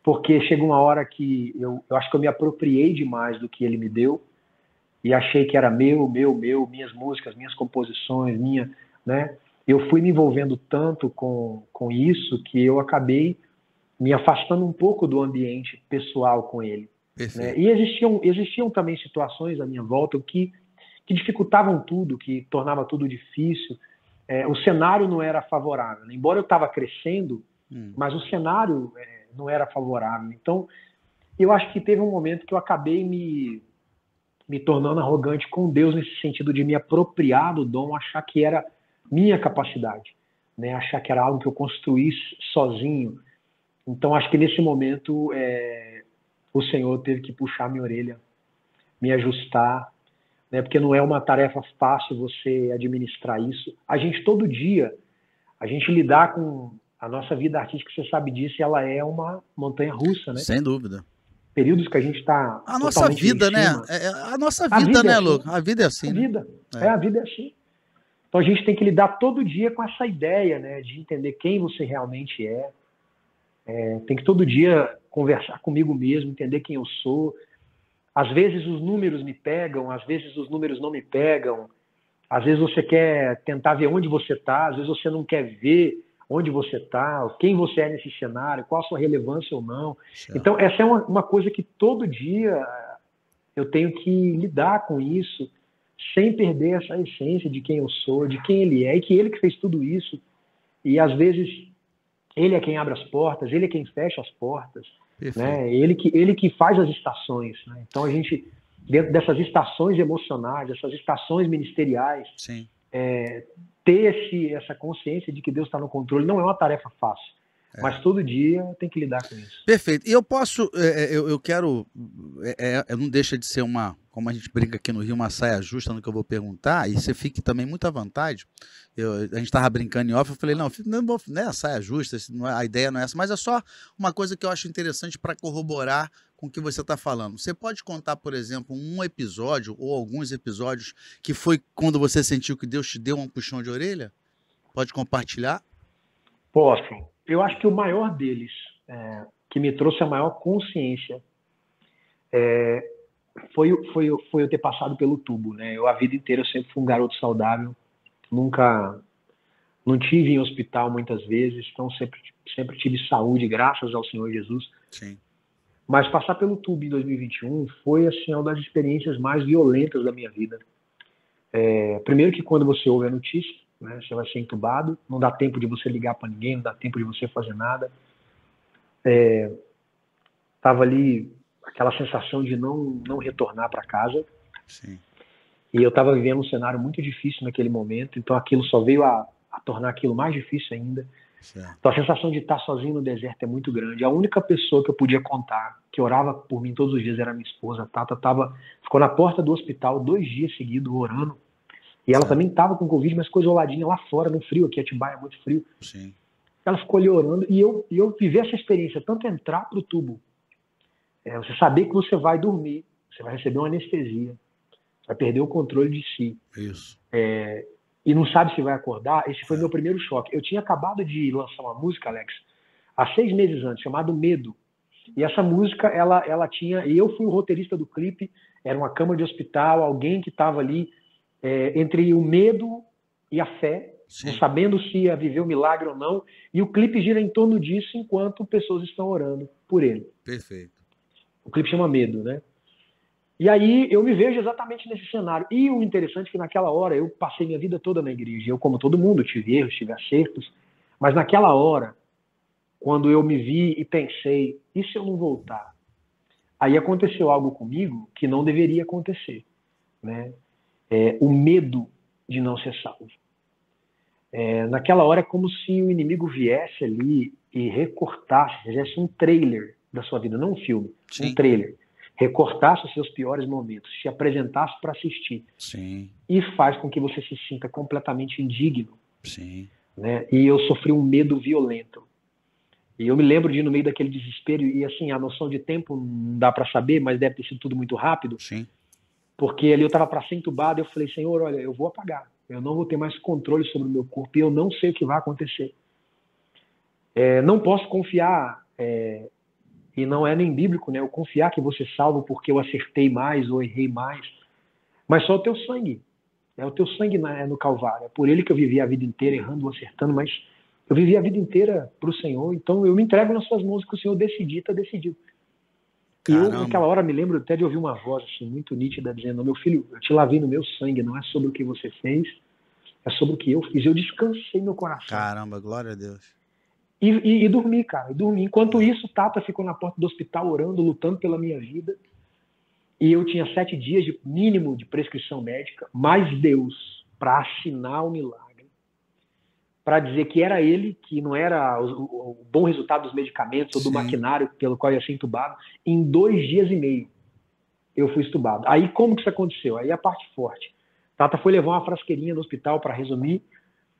Porque chega uma hora que eu acho que eu me apropriei demais do que ele me deu e achei que era minhas músicas, minhas composições, né? Eu fui me envolvendo tanto com isso que eu acabei me afastando um pouco do ambiente pessoal com ele. Né? Perfeito. E existiam também situações à minha volta que dificultavam tudo, que tornava tudo difícil. O cenário não era favorável. Né? Embora eu estava crescendo, mas o cenário não era favorável. Então, eu acho que teve um momento que eu acabei me tornando arrogante com Deus nesse sentido de me apropriar do dom, achar que era minha capacidade, né? Achar que era algo que eu construí sozinho. Então, acho que nesse momento o Senhor teve que puxar minha orelha, me ajustar, né? Porque não é uma tarefa fácil você administrar isso. A gente, todo dia, a gente lidar com a nossa vida artística, você sabe disso, ela é uma montanha russa, né? Sem dúvida. Períodos que a gente está A nossa totalmente lá em vida, né? cima. A nossa A vida, vida é né, assim. Lu? A vida é assim, A né? vida. É. A vida é assim. Então a gente tem que lidar todo dia com essa ideia, né? De entender quem você realmente é. Tem que todo dia conversar comigo mesmo, entender quem eu sou. Às vezes os números me pegam, às vezes os números não me pegam. Às vezes você quer tentar ver onde você está, às vezes você não quer ver onde você está, quem você é nesse cenário, qual a sua relevância ou não. Certo. Então, essa é uma coisa que todo dia eu tenho que lidar com isso, sem perder essa essência de quem eu sou, de quem ele é, e que ele que fez tudo isso. E às vezes ele é quem abre as portas, ele é quem fecha as portas, né? Ele que faz as estações. Né? Então a gente, dentro dessas estações emocionais, essas estações ministeriais, Sim. ter essa consciência de que Deus está no controle não é uma tarefa fácil. Mas todo dia tem que lidar com isso. Perfeito. E eu posso, eu quero, não deixa de ser como a gente brinca aqui no Rio, uma saia justa no que eu vou perguntar, e você fique também muito à vontade. A gente estava brincando em off, eu falei, não é saia justa, a ideia não é essa, mas é só uma coisa que eu acho interessante para corroborar com o que você está falando. Você pode contar, por exemplo, um episódio ou alguns episódios que foi quando você sentiu que Deus te deu um puxão de orelha? Pode compartilhar? Posso. Eu acho que o maior deles, que me trouxe a maior consciência, foi eu ter passado pelo tubo, né? Eu a vida inteira eu sempre fui um garoto saudável, não tive em hospital muitas vezes, então sempre tive saúde, graças ao Senhor Jesus. Sim. Mas passar pelo tubo em 2021 foi assim uma das experiências mais violentas da minha vida. Primeiro que quando você ouve a notícia, né, você vai ser entubado, não dá tempo de você ligar para ninguém, não dá tempo de você fazer nada. Tava ali aquela sensação de não retornar para casa. Sim. E eu estava vivendo um cenário muito difícil naquele momento, então aquilo só veio a tornar aquilo mais difícil ainda. Certo. Então a sensação de estar sozinho no deserto é muito grande. A única pessoa que eu podia contar, que orava por mim todos os dias, era minha esposa. A Tata ficou na porta do hospital 2 dias seguidos orando. E ela também estava com Covid, mas ficou isoladinha lá fora, no frio. Aqui Atibaia é muito frio. Sim. Ela ficou ali orando. E eu vivi essa experiência, tanto entrar para o tubo, você saber que você vai dormir, você vai receber uma anestesia, vai perder o controle de si. Isso. E não sabe se vai acordar. Esse foi meu primeiro choque. Eu tinha acabado de lançar uma música, Alex, há 6 meses antes, chamada Medo. E essa música, ela tinha... E eu fui o roteirista do clipe, era uma cama de hospital, alguém que estava ali entre o medo e a fé, Sim. não sabendo se ia viver o milagre ou não. E o clipe gira em torno disso enquanto pessoas estão orando por ele. Perfeito. O clipe chama Medo, né? E aí eu me vejo exatamente nesse cenário. E o interessante é que naquela hora eu passei minha vida toda na igreja. Eu, como todo mundo, tive erros, tive acertos. Mas naquela hora, quando eu me vi e pensei, e se eu não voltar? Aí aconteceu algo comigo que não deveria acontecer, né? O medo de não ser salvo. Naquela hora é como se o inimigo viesse ali e recortasse, fizesse um trailer da sua vida, não um filme, Sim. um trailer. Recortasse os seus piores momentos, te apresentasse para assistir. Sim. E faz com que você se sinta completamente indigno. Sim. Né? E eu sofri um medo violento. E eu me lembro de ir no meio daquele desespero, e assim, a noção de tempo não dá para saber, mas deve ter sido tudo muito rápido. Sim. Porque ali eu estava para ser entubado, e eu falei, Senhor, olha, eu vou apagar. Eu não vou ter mais controle sobre o meu corpo, e eu não sei o que vai acontecer. Não posso confiar... E não é nem bíblico, né? Eu confiar que você salvo porque eu acertei mais ou errei mais. Mas só o teu sangue. O teu sangue no Calvário. É por ele que eu vivi a vida inteira errando ou acertando, mas eu vivi a vida inteira para o Senhor. Então eu me entrego nas suas mãos, que o Senhor decidir, está decidido. Caramba. E eu, naquela hora, me lembro até de ouvir uma voz assim, muito nítida, dizendo, meu filho, eu te lavei no meu sangue, não é sobre o que você fez, é sobre o que eu fiz. Eu descansei meu coração. Caramba, glória a Deus. E dormi, cara. E dormi. Enquanto isso, Tata ficou na porta do hospital orando, lutando pela minha vida. E eu tinha 7 dias de mínimo de prescrição médica, mais Deus para assinar o milagre, para dizer que era ele, que não era o bom resultado dos medicamentos ou do maquinário pelo qual ia ser entubado. Em 2 dias e meio, eu fui entubado. Aí como que isso aconteceu? Aí a parte forte. Tata foi levar uma frasqueirinha no hospital, para resumir,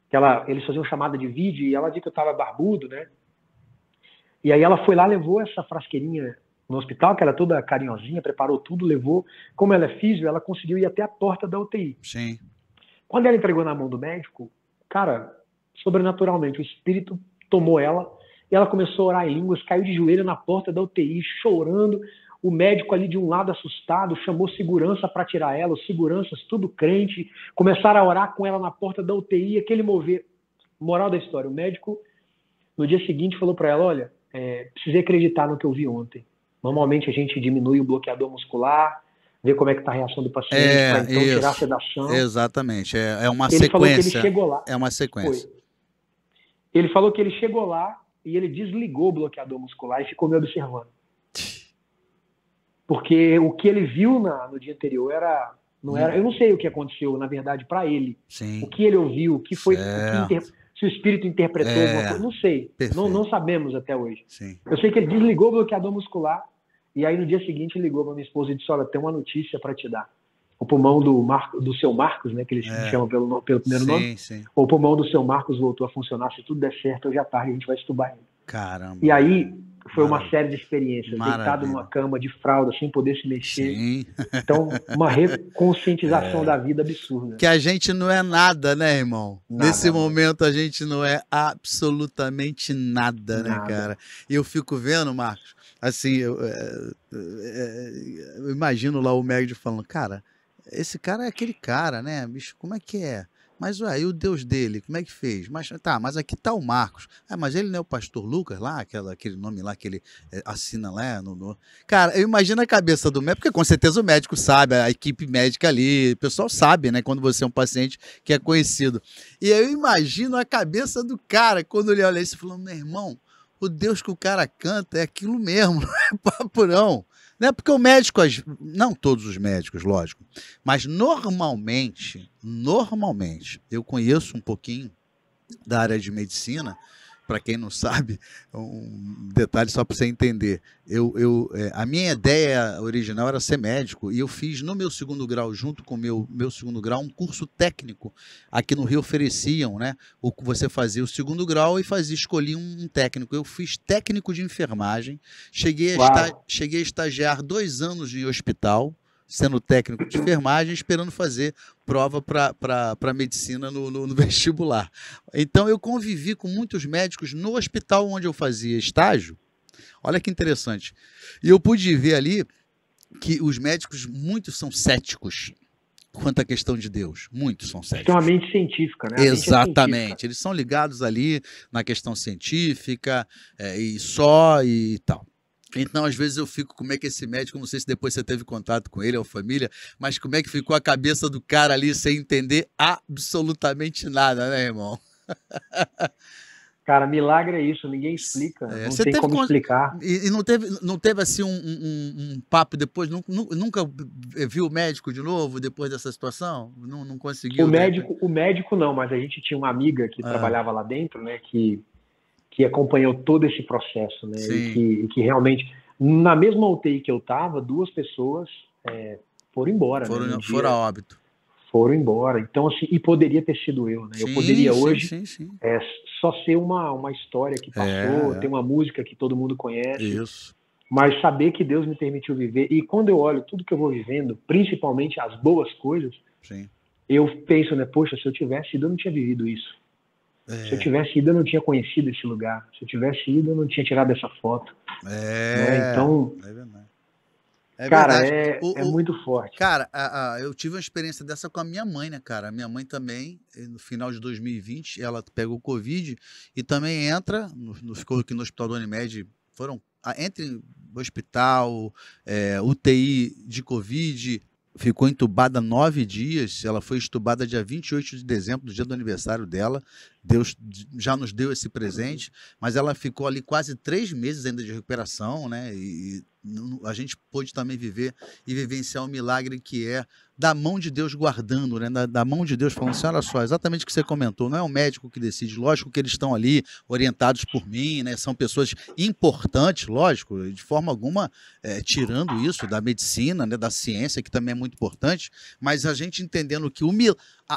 que eles faziam chamada de vídeo, e ela viu que eu estava barbudo, né? E aí ela foi lá, levou essa frasqueirinha no hospital, que era toda carinhosinha, preparou tudo, levou. Como ela é físio, ela conseguiu ir até a porta da UTI. Sim. Quando ela entregou na mão do médico, cara, sobrenaturalmente, o espírito tomou ela, e ela começou a orar em línguas, caiu de joelho na porta da UTI, chorando. O médico ali de um lado assustado, chamou segurança para tirar ela, os seguranças, tudo crente, começaram a orar com ela na porta da UTI, aquele mover. Moral da história, o médico, no dia seguinte, falou para ela, olha, precisei acreditar no que eu vi ontem. Normalmente a gente diminui o bloqueador muscular, vê como é que está a reação do paciente, para então tirar a sedação. Exatamente, é uma ele sequência. Falou que ele chegou lá. É uma sequência. Foi. Ele falou que ele chegou lá e ele desligou o bloqueador muscular e ficou me observando. Porque o que ele viu no dia anterior não era. Eu não sei o que aconteceu, na verdade, para ele. Sim. O que ele ouviu, o que foi. se o espírito interpretou alguma coisa, não sei. Não sabemos até hoje. Sim. Eu sei que ele desligou o bloqueador muscular e aí no dia seguinte ele ligou para minha esposa e disse: olha, tem uma notícia para te dar. O pulmão do seu Marcos, né, que eles chamam pelo primeiro nome, o pulmão do seu Marcos voltou a funcionar. Se tudo der certo, hoje à tarde a gente vai estubar ele. Caramba. E aí foi uma série de experiências. Deitado numa cama de fralda, sem poder se mexer. Sim. Então, uma reconscientização da vida absurda. Que a gente não é nada, né, irmão? Nada, nesse momento a gente não é absolutamente nada, né, cara? E eu fico vendo, Marcos, assim, eu imagino lá o médico falando, cara, esse cara é aquele cara, né, bicho, como é que é? Mas ué, e o Deus dele, como é que fez? Mas tá, mas aqui tá o Marcos. Ah, mas ele não é o pastor Lucas lá, aquele nome lá que ele assina lá Cara, eu imagino a cabeça do médico, porque com certeza o médico sabe, a equipe médica ali, o pessoal sabe, né, quando você é um paciente que é conhecido. E eu imagino a cabeça do cara, quando ele olha isso e fala, meu irmão, o Deus que o cara canta é aquilo mesmo, não é papo não. Não é porque o médico, não todos os médicos, lógico, mas normalmente, eu conheço um pouquinho da área de medicina, para quem não sabe, um detalhe só para você entender, a minha ideia original era ser médico e eu fiz no meu segundo grau, junto com o meu segundo grau, um curso técnico. Aqui no Rio ofereciam, né? Você fazia o segundo grau e escolhia um técnico. Eu fiz técnico de enfermagem, cheguei a estagiar 2 anos em hospital, sendo técnico de enfermagem, esperando fazer prova para medicina no vestibular. Então, eu convivi com muitos médicos no hospital onde eu fazia estágio. Olha que interessante. E eu pude ver ali que os médicos, muitos são céticos quanto à questão de Deus. Muitos são céticos. Tem uma mente científica, né? Exatamente. Eles são ligados ali na questão científica e tal. Então, às vezes eu fico, como é que esse médico, não sei se depois você teve contato com ele ou família, mas como é que ficou a cabeça do cara ali sem entender absolutamente nada, né, irmão? Cara, milagre é isso, ninguém explica, não tem como explicar. E não teve assim um papo depois, nunca viu o médico de novo depois dessa situação? Não conseguiu? O médico não, mas a gente tinha uma amiga que trabalhava lá dentro, né, que acompanhou todo esse processo, né? E que realmente, na mesma UTI que eu estava, 2 pessoas foram embora. Foram a óbito. Foram embora. Então, assim, e poderia ter sido eu, né? Eu poderia hoje só ser uma história que passou, ter uma música que todo mundo conhece. Isso. Mas saber que Deus me permitiu viver. E quando eu olho tudo que eu vou vivendo, principalmente as boas coisas, eu penso, né? Poxa, se eu tivesse ido, eu não tinha vivido isso. Se eu tivesse ido, eu não tinha conhecido esse lugar. Se eu tivesse ido, eu não tinha tirado essa foto. Né? Então, cara, é muito forte. Cara, eu tive uma experiência dessa com a minha mãe, né, cara? A minha mãe também, no final de 2020, ela pegou Covid e também ficou aqui no Hospital do Unimed, entre hospital, UTI de Covid, ficou entubada 9 dias, ela foi entubada dia 28 de dezembro, do dia do aniversário dela. Deus já nos deu esse presente, mas ela ficou ali quase 3 meses ainda de recuperação, né? E a gente pôde também viver e vivenciar um milagre que é da mão de Deus guardando, né? Da mão de Deus falando assim, olha só, exatamente o que você comentou, não é o médico que decide, lógico que eles estão ali orientados por mim, né? São pessoas importantes, lógico, de forma alguma tirando isso da medicina, né? Da ciência, que também é muito importante, mas a gente entendendo que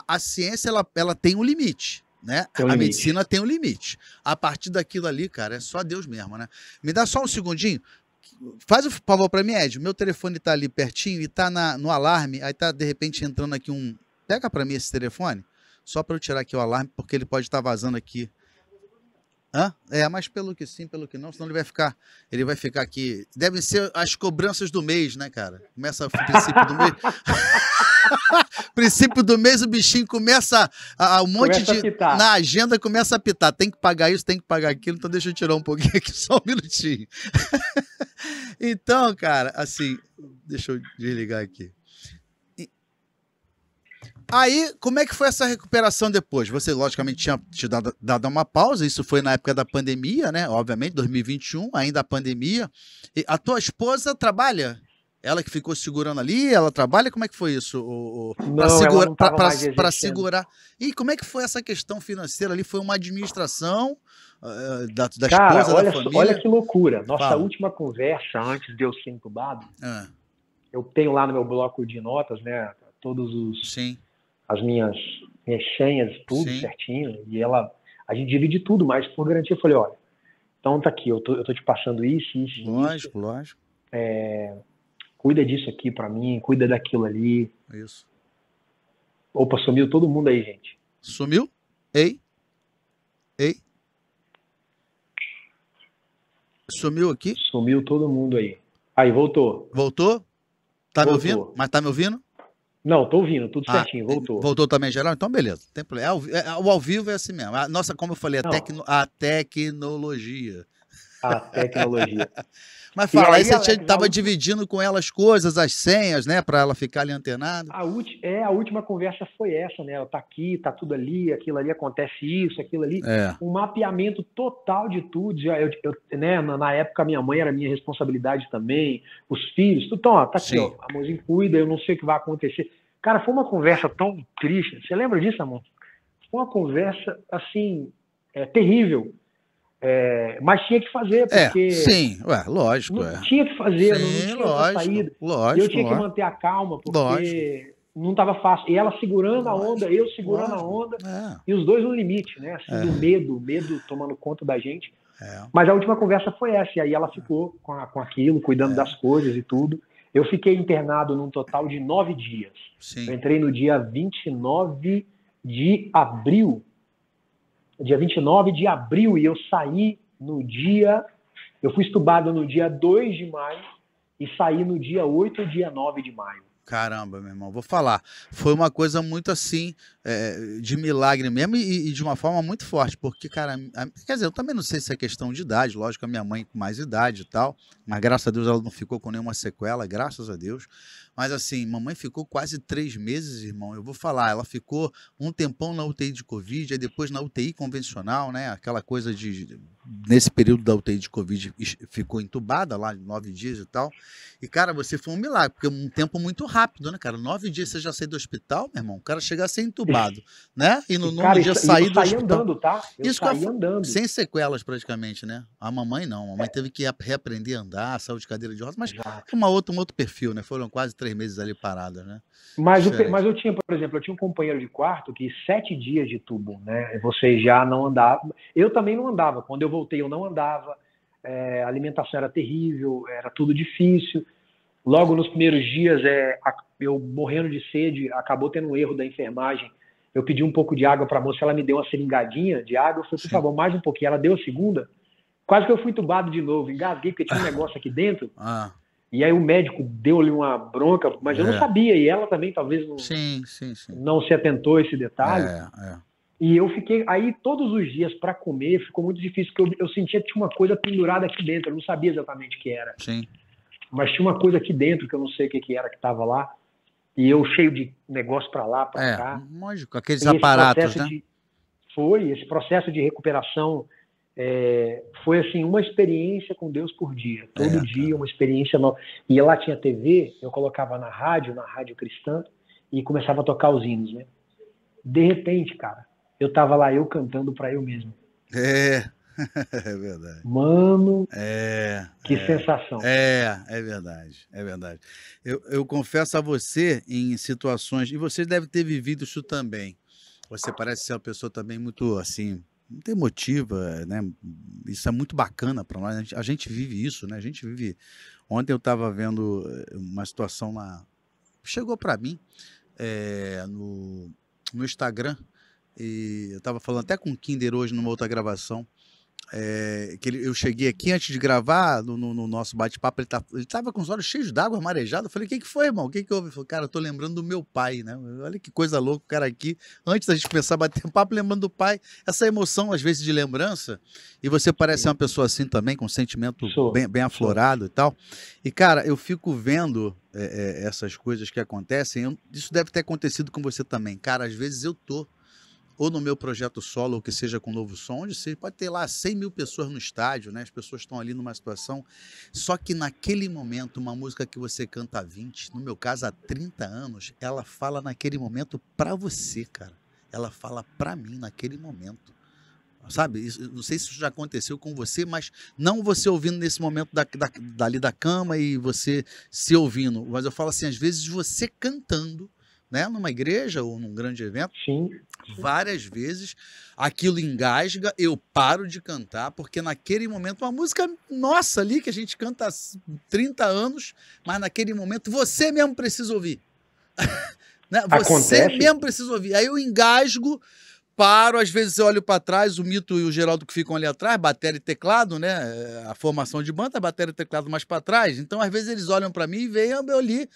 a ciência ela tem um limite. Né? A medicina tem um limite. A partir daquilo ali, cara, é só Deus mesmo, né? Me dá só um segundinho. Faz o favor para mim, Ed. Meu telefone tá ali pertinho e tá no alarme. Aí tá de repente entrando aqui Pega para mim esse telefone, só para eu tirar aqui o alarme, porque ele pode estar vazando aqui. Mas pelo que sim, pelo que não, senão ele vai ficar aqui. Devem ser as cobranças do mês, né, cara? Começa o princípio do mês. Princípio do mês, o bichinho começa na agenda começa a apitar. Tem que pagar isso, tem que pagar aquilo. Então deixa eu tirar um pouquinho aqui, só um minutinho. Então, cara, assim, deixa eu desligar aqui. Aí, como é que foi essa recuperação depois? Você, logicamente, tinha te dado uma pausa, isso foi na época da pandemia, né? Obviamente, 2021, ainda a pandemia. E a tua esposa trabalha? Ela que ficou segurando ali, ela trabalha? Como é que foi isso? Não, ela não estava mais Para exercendo. segurar. E como é que foi essa questão financeira ali? Foi uma administração da Cara, esposa, da olha família? que loucura. Nossa Fala. última conversa, antes de eu ser entubado, Ah, eu tenho lá no meu bloco de notas, né, sim, as minhas senhas, tudo sim. certinho, e a gente divide tudo, mas por garantia eu falei, olha, então tá aqui, eu tô te passando isso, isso e isso, Lógico. cuida disso aqui pra mim, cuida daquilo ali. Isso. Opa, sumiu todo mundo aí, gente. Sumiu? Ei? Sumiu aqui? Sumiu todo mundo aí. Aí, voltou. Voltou? Tá me Voltou. ouvindo? Mas tá me ouvindo? Não, tô ouvindo, tudo certinho, voltou. Voltou também, geral? Então, beleza. Tem problema. O ao vivo é assim mesmo. Nossa, como eu falei, a tecnologia. A tecnologia. Mas fala, aí você Alex, estava dividindo com ela as coisas, as senhas, né? Para ela ficar ali antenada. A última conversa foi essa, né? Ela tá aqui, tá tudo ali, aquilo ali, acontece isso, aquilo ali. Um mapeamento total de tudo. Né, na época, a minha mãe era minha responsabilidade também, os filhos. Então, ó, tá aqui, ó, amorzinho, cuida, eu não sei o que vai acontecer. Cara, foi uma conversa tão triste. Você lembra disso, amor? Foi uma conversa, assim, terrível. Mas tinha que fazer, porque... sim, lógico. Tinha que fazer, sim, não tinha outra saída. Lógico, e eu tinha que manter a calma, porque não estava fácil. E ela segurando a onda, eu segurando a onda, e os dois no limite, né? Assim, do medo tomando conta da gente. Mas a última conversa foi essa, e aí ela ficou com aquilo, cuidando das coisas e tudo. Eu fiquei internado num total de 9 dias. Sim. Eu entrei no dia 29 de abril. Dia 29 de abril, e eu saí no dia... Eu fui estubado no dia 2 de maio e saí no dia 8 ou dia 9 de maio. Caramba, meu irmão, vou falar. Foi uma coisa muito assim, de milagre mesmo e de uma forma muito forte, porque, cara, quer dizer, eu também não sei se é questão de idade, lógico, a minha mãe com mais idade e tal, mas graças a Deus ela não ficou com nenhuma sequela, graças a Deus. Mas assim, mamãe ficou quase 3 meses, irmão, eu vou falar, ela ficou um tempão na UTI de Covid, aí depois na UTI convencional, né, aquela coisa nesse período da UTI de Covid, ficou entubada lá, 9 dias e tal. E, cara, você foi um milagre, porque um tempo muito rápido, né, cara? 9 dias você já saiu do hospital, meu irmão, o cara chegar a ser entubado, né? E no nono dia sair do hospital. Andando, tá? Eu saí andando. Sem sequelas praticamente, né? A mamãe não, a mamãe teve que reaprender a andar, saiu de cadeira de rodas, mas um outro perfil, né? Foram quase 3 meses ali paradas, né? Mas eu tinha, por exemplo, um companheiro de quarto que 7 dias de tubo, né? Você já não andava. Eu também não andava. Quando eu voltei, eu não andava. A alimentação era terrível, era tudo difícil. Logo nos primeiros dias, eu morrendo de sede, acabou tendo um erro da enfermagem. Eu pedi um pouco de água para a moça, ela me deu uma seringadinha de água. Eu falei, por favor, mais um pouquinho. Ela deu a segunda. Quase que eu fui entubado de novo. Engasguei, porque tinha um negócio aqui dentro. E aí o médico deu-lhe uma bronca, mas eu não sabia. E ela também talvez não se atentou a esse detalhe. E eu fiquei aí todos os dias para comer, ficou muito difícil, porque eu sentia que tinha uma coisa pendurada aqui dentro. Eu não sabia exatamente o que era. Mas tinha uma coisa aqui dentro que eu não sei o que era que estava lá. E eu cheio de negócio para lá, para cá. Lógico, aqueles aparatos, né? Esse processo de recuperação foi assim uma experiência com Deus por dia. Todo dia uma experiência nova. E lá tinha TV, eu colocava na rádio cristã, e começava a tocar os hinos, né? De repente, cara, eu tava lá, eu cantando para eu mesmo. É verdade. Mano, que sensação. É verdade, é verdade. Eu confesso a você, em situações, e você deve ter vivido isso também, você parece ser uma pessoa também muito, assim, muito emotiva, né? Isso é muito bacana para nós, a gente vive isso, né? A gente vive... Ontem eu estava vendo uma situação lá, chegou para mim, no Instagram, e eu estava falando até com o Kinder hoje numa outra gravação, eu cheguei aqui antes de gravar no nosso bate-papo, ele tava com os olhos cheios d'água, marejado. Eu falei, o que foi, irmão? O que houve? Ele falou, cara, eu tô lembrando do meu pai, né? Olha que coisa louca o cara aqui, antes da gente começar a bater um papo, lembrando do pai, essa emoção às vezes de lembrança, e você parece ser uma pessoa assim também, com um sentimento bem aflorado e tal, e cara, eu fico vendo essas coisas que acontecem, isso deve ter acontecido com você também, cara, às vezes eu tô ou no meu projeto solo, ou que seja com Novo Som, onde você pode ter lá 100 mil pessoas no estádio, né? As pessoas estão ali numa situação. Só que naquele momento, uma música que você canta há 20, no meu caso há 30 anos, ela fala naquele momento pra você, cara. Ela fala pra mim naquele momento. Sabe? Não sei se isso já aconteceu com você, mas não você ouvindo nesse momento dali da cama e você se ouvindo. Mas eu falo assim, às vezes você cantando, né, numa igreja ou num grande evento, Sim. várias vezes aquilo engasga, eu paro de cantar, porque naquele momento, uma música nossa ali, que a gente canta há 30 anos, mas naquele momento você mesmo precisa ouvir. Né? Você mesmo precisa ouvir. Aí eu engasgo, paro, às vezes eu olho para trás, o Mito e o Geraldo que ficam ali atrás, bateria e teclado, né? A formação de banda, bateria e teclado mais para trás. Então, às vezes, eles olham para mim e veem eu ali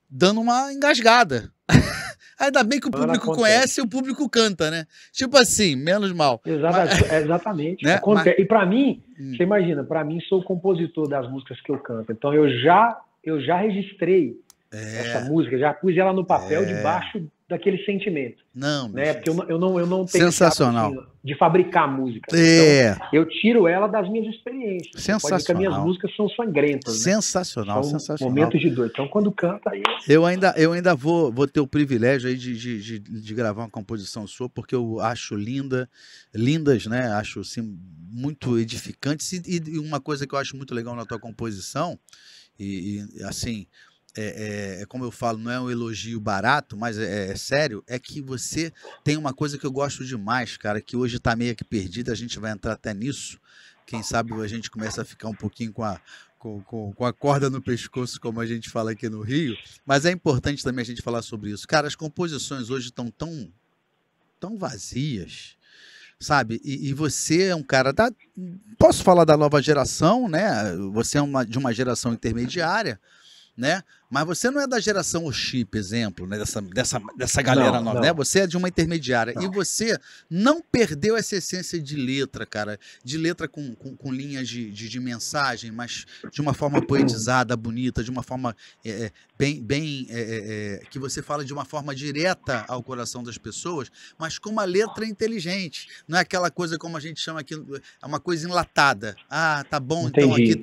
dando uma engasgada. Ainda bem que o público conhece e o público canta, né? Tipo assim, menos mal. Exatamente. Né? E para mim, você imagina, para mim, sou o compositor das músicas que eu canto. Então, eu já registrei essa música, já pus ela no papel debaixo daquele sentimento. Não, né? Porque eu não tenho sensacional assim, de fabricar música. Então, eu tiro ela das minhas experiências. Sensacional. Pode ver que as minhas músicas são sangrentas. Sensacional, né? São sensacional. Momentos de dor. Então, quando canta aí. Eu ainda vou ter o privilégio aí de gravar uma composição sua, porque eu acho lindas, né? Acho assim, muito edificantes. E uma coisa que eu acho muito legal na tua composição, assim. Como eu falo, não é um elogio barato, mas é sério, é que você tem uma coisa que eu gosto demais, cara, que hoje tá meio que perdida, a gente vai entrar até nisso, quem sabe a gente começa a ficar um pouquinho com a corda no pescoço, como a gente fala aqui no Rio, mas é importante também a gente falar sobre isso. Cara, as composições hoje estão tão vazias, sabe? E você é um cara posso falar da nova geração, né? Você é de uma geração intermediária, né? Mas você não é da geração O Chip, exemplo, né? dessa galera nova, né? Você é de uma intermediária. E você não perdeu essa essência de letra, cara. De letra com linhas de mensagem, mas de uma forma poetizada, bonita, de uma forma que você fala de uma forma direta ao coração das pessoas, mas com uma letra inteligente. Não é aquela coisa como a gente chama aqui, é uma coisa enlatada. Ah, tá bom, Entendi. Então aqui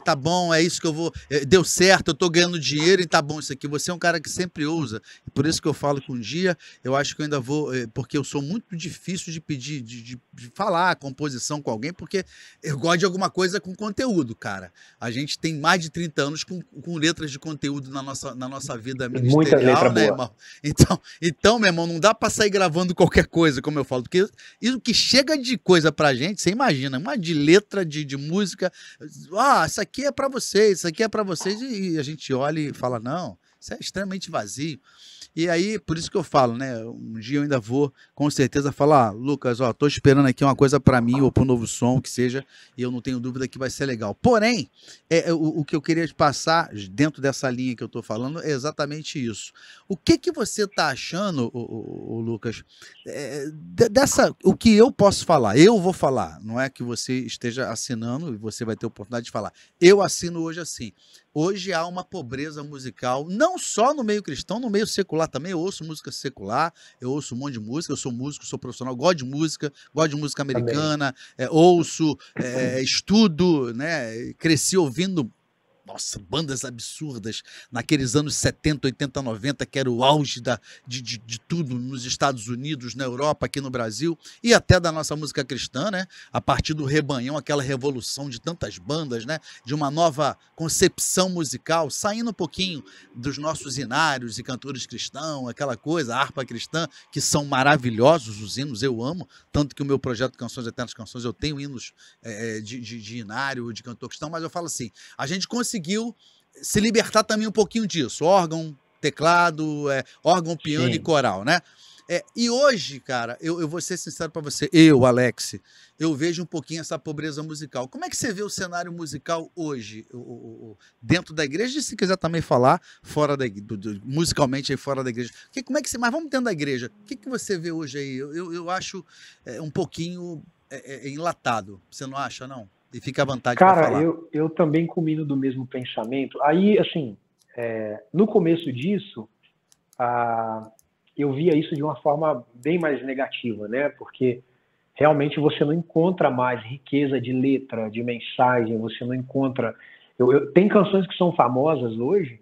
tá bom, é isso que eu vou... deu certo, eu tô ganhando dinheiro e tá bom isso aqui. Você é um cara que sempre ousa. E por isso que eu falo que um dia, eu acho que eu ainda vou... porque eu sou muito difícil de pedir, de falar a composição com alguém, porque eu gosto de alguma coisa com conteúdo, cara. A gente tem mais de 30 anos com letras de conteúdo na nossa vida ministerial, muita letra né, boa. irmão? Então, meu irmão, não dá pra sair gravando qualquer coisa, como eu falo, porque isso que chega de coisa pra gente, você imagina, uma de letra, de música, isso aqui é pra vocês, isso aqui é pra vocês, e a gente olha e fala, não, isso é extremamente vazio. E aí, por isso que eu falo, né? Um dia eu ainda vou, com certeza, falar, Lucas, tô esperando aqui uma coisa para mim ou para o Novo Som, que seja, e eu não tenho dúvida que vai ser legal. Porém, o que eu queria te passar, dentro dessa linha que eu tô falando, é exatamente isso. O que você tá achando, Lucas, o que eu posso falar? Eu vou falar, não é que você esteja assinando e você vai ter oportunidade de falar. Eu assino hoje assim. Hoje há uma pobreza musical, não só no meio cristão, no meio secular também. Eu ouço música secular, eu ouço um monte de música, eu sou músico, sou profissional, gosto de música americana, ouço, estudo, né? Cresci ouvindo, nossa, bandas absurdas naqueles anos 70, 80, 90, que era o auge de tudo nos Estados Unidos, na Europa, aqui no Brasil, e até da nossa música cristã, né? A partir do Rebanhão, aquela revolução de tantas bandas, né? De uma nova concepção musical, saindo um pouquinho dos nossos hinários e cantores cristãos, aquela coisa, a harpa cristã, que são maravilhosos, os hinos eu amo, tanto que o meu projeto Canções Eternas Canções, eu tenho hinos de hinário, de cantor cristão, mas eu falo assim, a gente conseguiu se libertar também um pouquinho disso, órgão, teclado, órgão, piano e coral, né? E hoje, cara, eu vou ser sincero para você, Alex, eu vejo um pouquinho essa pobreza musical. Como é que você vê o cenário musical hoje, dentro da igreja, e se quiser também falar fora musicalmente aí fora da igreja? Como é que mas vamos dentro da igreja. O que você vê hoje aí? Eu acho um pouquinho enlatado, você não acha, não? E fica à vontade para falar. Cara, eu também combino do mesmo pensamento. Aí, assim, no começo disso, eu via isso de uma forma bem mais negativa, né? Porque realmente você não encontra mais riqueza de letra, de mensagem, você não encontra... Tem canções que são famosas hoje,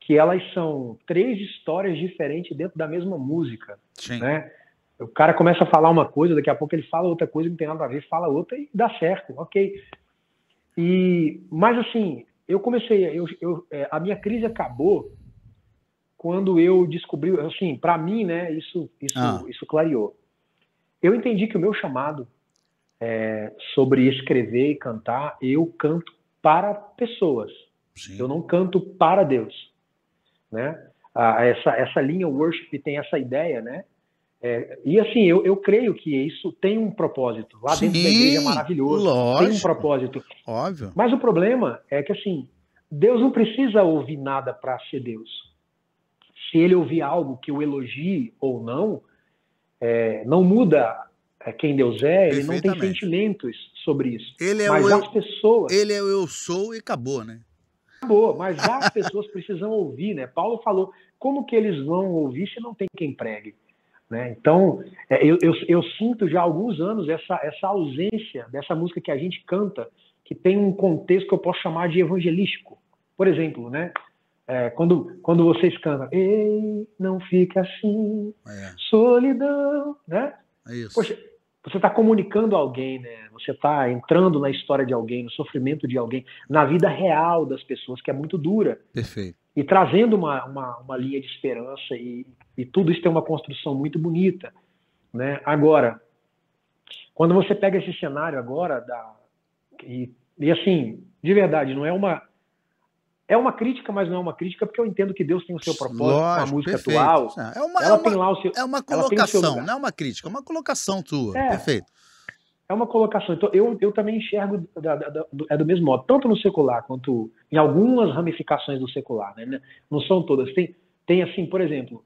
que elas são 3 histórias diferentes dentro da mesma música, Sim. né? O cara começa a falar uma coisa, daqui a pouco ele fala outra coisa que não tem nada a ver, fala outra e dá certo, ok. Mas assim, eu comecei, a minha crise acabou quando eu descobri, assim, para mim, né, isso clareou. Eu entendi que o meu chamado sobre escrever e cantar, eu canto para pessoas. Sim. Eu não canto para Deus, né? Essa linha worship tem essa ideia, né? E assim, eu creio que isso tem um propósito. Lá dentro da igreja é maravilhoso. Lógico, tem um propósito. Óbvio. Mas o problema é que assim, Deus não precisa ouvir nada para ser Deus. Se ele ouvir algo que o elogie ou não, não muda quem Deus é, ele não tem sentimentos sobre isso. Mas as pessoas... Ele é o eu sou e acabou, né? Acabou, mas as pessoas precisam ouvir, né? Paulo falou, como que eles vão ouvir se não tem quem pregue? Né? Então, eu sinto já há alguns anos essa ausência dessa música que a gente canta, que tem um contexto que eu posso chamar de evangelístico. Por exemplo, né? Quando vocês cantam, ei, não fica assim, solidão, né? É isso. Poxa, você está comunicando a alguém, né? Você está entrando na história de alguém, no sofrimento de alguém, na vida real das pessoas, que é muito dura. Perfeito. E trazendo uma linha de esperança, e tudo isso tem uma construção muito bonita, né? Agora, quando você pega esse cenário agora, e assim, de verdade, não é uma... É uma crítica, mas não é uma crítica, porque eu entendo que Deus tem o seu propósito. Lógico, com a música perfeito. atual. Tem lá o seu, é uma colocação, não é uma crítica, é uma colocação tua. Perfeito. É uma colocação. Então, eu também enxergo do mesmo modo, tanto no secular quanto em algumas ramificações do secular, né? Não são todas. Tem assim, por exemplo,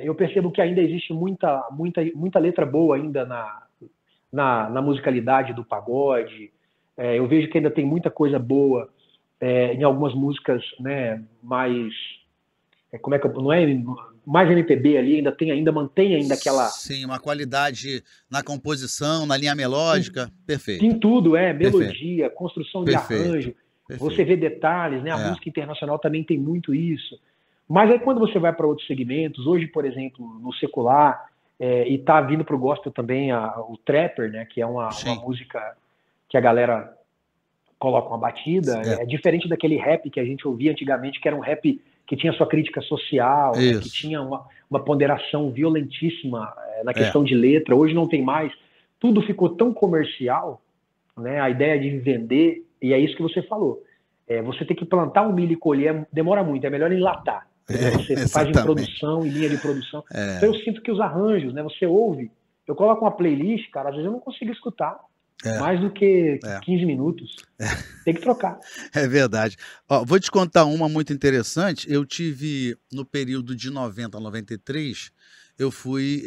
eu percebo que ainda existe muita letra boa ainda na musicalidade do pagode. Eu vejo que ainda tem muita coisa boa em algumas músicas, né, mais... não é mais MPB ali, mantém aquela... Sim, uma qualidade na composição, na linha melódica, perfeito. Tem tudo, melodia, construção de arranjo, você vê detalhes, né? A música internacional também tem muito isso. Mas aí quando você vai para outros segmentos, hoje, por exemplo, no secular, e tá vindo para o gospel também o trapper, né? Que é uma música que a galera coloca uma batida, é diferente daquele rap que a gente ouvia antigamente, que era um rap que tinha sua crítica social, né, que tinha uma ponderação violentíssima na questão de letra. Hoje não tem mais. Tudo ficou tão comercial, né, a ideia de vender, e é isso que você falou. Você tem que plantar um milho e colher, demora muito, é melhor enlatar. Você faz em produção, em linha de produção. Então eu sinto que os arranjos, né, você ouve, eu coloco uma playlist, cara, às vezes eu não consigo escutar. Mais do que 15 minutos. Tem que trocar. É verdade. Ó, vou te contar uma muito interessante. Eu tive, no período de 90 a 93, eu fui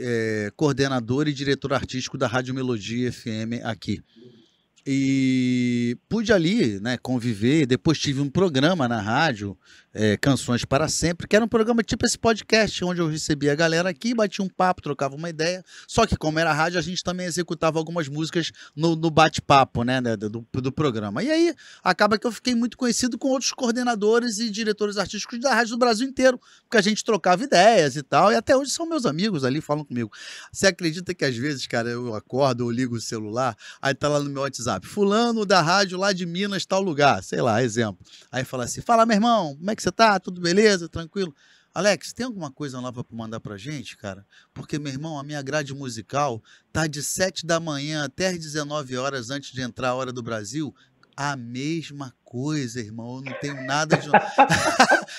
coordenador e diretor artístico da Rádio Melodia FM aqui. E pude ali, né, conviver. Depois tive um programa na rádio, Canções para Sempre, que era um programa tipo esse podcast, onde eu recebia a galera aqui, batia um papo, trocava uma ideia. Só que como era rádio, a gente também executava algumas músicas no bate-papo, né, do programa. E aí acaba que eu fiquei muito conhecido com outros coordenadores e diretores artísticos da rádio do Brasil inteiro, porque a gente trocava ideias e tal, e até hoje são meus amigos ali, falam comigo. Você acredita que às vezes, cara, eu acordo, eu ligo o celular, aí tá lá no meu WhatsApp, fulano da rádio lá de Minas, tal lugar, sei lá, exemplo. Aí fala assim, fala, meu irmão, como é que você tá? Tudo beleza? Tranquilo? Alex, tem alguma coisa nova para mandar pra gente, cara? Porque, meu irmão, a minha grade musical tá de 7 da manhã até as 19 horas antes de entrar a hora do Brasil. A mesma coisa, irmão. Eu não tenho nada de...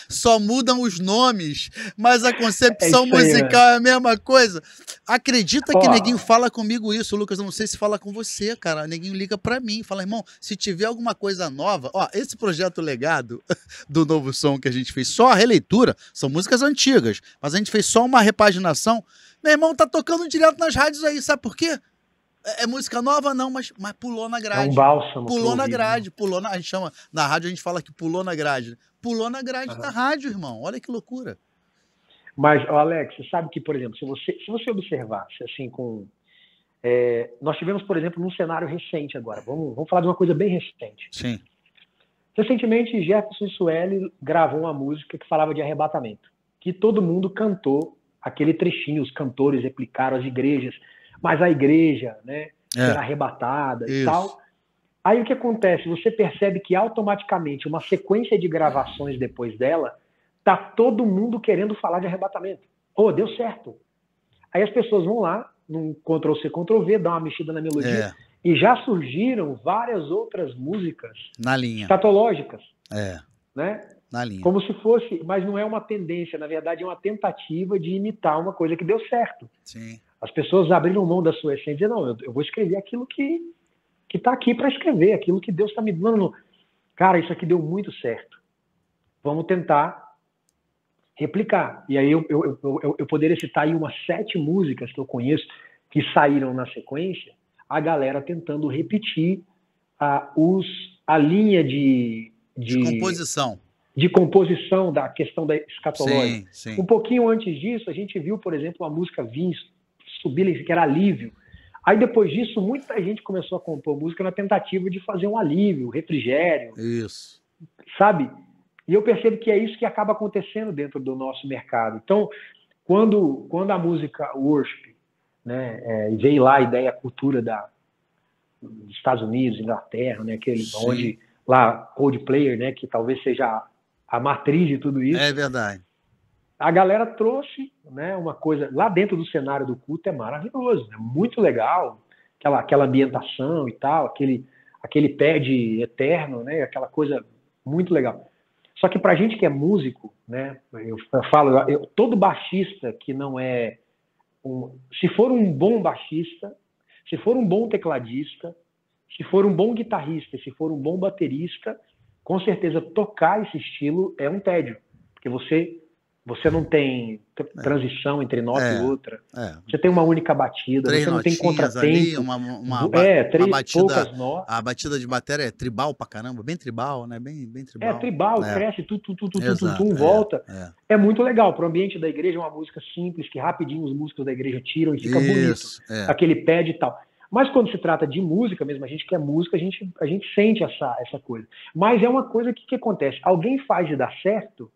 Só mudam os nomes, mas a concepção musical é a mesma coisa. Acredita que Neguinho fala comigo isso, Lucas? Eu não sei se fala com você, cara. Neguinho liga pra mim, fala, irmão, se tiver alguma coisa nova... Ó, esse projeto Legado do novo som que a gente fez, só a releitura, são músicas antigas, mas a gente fez só uma repaginação. Meu irmão, tá tocando direto nas rádios aí, sabe por quê? É música nova? Não, mas pulou na grade. É um bálsamo. Pulou na grade, a gente chama, na rádio a gente fala que pulou na grade. Pulou na grade da rádio, irmão. Olha que loucura. Mas, ó, Alex, você sabe que, por exemplo, se você observasse, assim, nós tivemos, por exemplo, num cenário recente agora, vamos falar de uma coisa bem recente. Sim. Recentemente, Jefferson Sueli gravou uma música que falava de arrebatamento, que todo mundo cantou aquele trechinho, os cantores replicaram as igrejas, mas a igreja, né, será arrebatada e tal. Aí o que acontece? Você percebe que automaticamente uma sequência de gravações depois dela, tá todo mundo querendo falar de arrebatamento. Oh, deu certo. Aí as pessoas vão lá, num Ctrl-C, Ctrl-V, dão uma mexida na melodia, e já surgiram várias outras músicas na linha escatológicas. Né? Na linha. Como se fosse, mas não é uma tendência, na verdade é uma tentativa de imitar uma coisa que deu certo. Sim. As pessoas abriram mão da sua essência e dizer, não, eu vou escrever aquilo que está aqui para escrever, aquilo que Deus está me dando. Cara, isso aqui deu muito certo. Vamos tentar replicar. E aí eu poderia citar aí umas 7 músicas que eu conheço que saíram na sequência, a galera tentando repetir a linha de composição da questão da escatológica. Sim. Um pouquinho antes disso, a gente viu, por exemplo, uma música subir, que era alívio. Aí depois disso, muita gente começou a compor música na tentativa de fazer um alívio, refrigério. Isso. Sabe? E eu percebo que é isso que acaba acontecendo dentro do nosso mercado. Então, quando a música worship, né, veio lá a ideia, a cultura dos Estados Unidos, Inglaterra, né, onde lá Coldplay, né, que talvez seja a matriz de tudo isso. É verdade. A galera trouxe, né, uma coisa lá dentro do cenário do culto, é maravilhoso, é muito legal, aquela ambientação e tal, aquele pad eterno, né, aquela coisa muito legal. Só que pra gente que é músico, né, eu falo, todo baixista que não é se for um bom baixista, se for um bom tecladista, se for um bom guitarrista, se for um bom baterista, com certeza tocar esse estilo é um tédio, porque você não tem transição entre nota e outra. Você tem uma única batida, você não tem contratempo. Ali, três batida, poucas notas. A batida de bateria é tribal pra caramba, bem tribal, né? Bem tribal. Tribal, cresce, volta. É muito legal. Pro ambiente da igreja, é uma música simples, que rapidinho os músicos da igreja tiram e fica bonito. Aquele pad e tal. Mas quando se trata de música mesmo, a gente que é música, a gente sente essa coisa. Mas é uma coisa que acontece. Alguém faz de dar certo,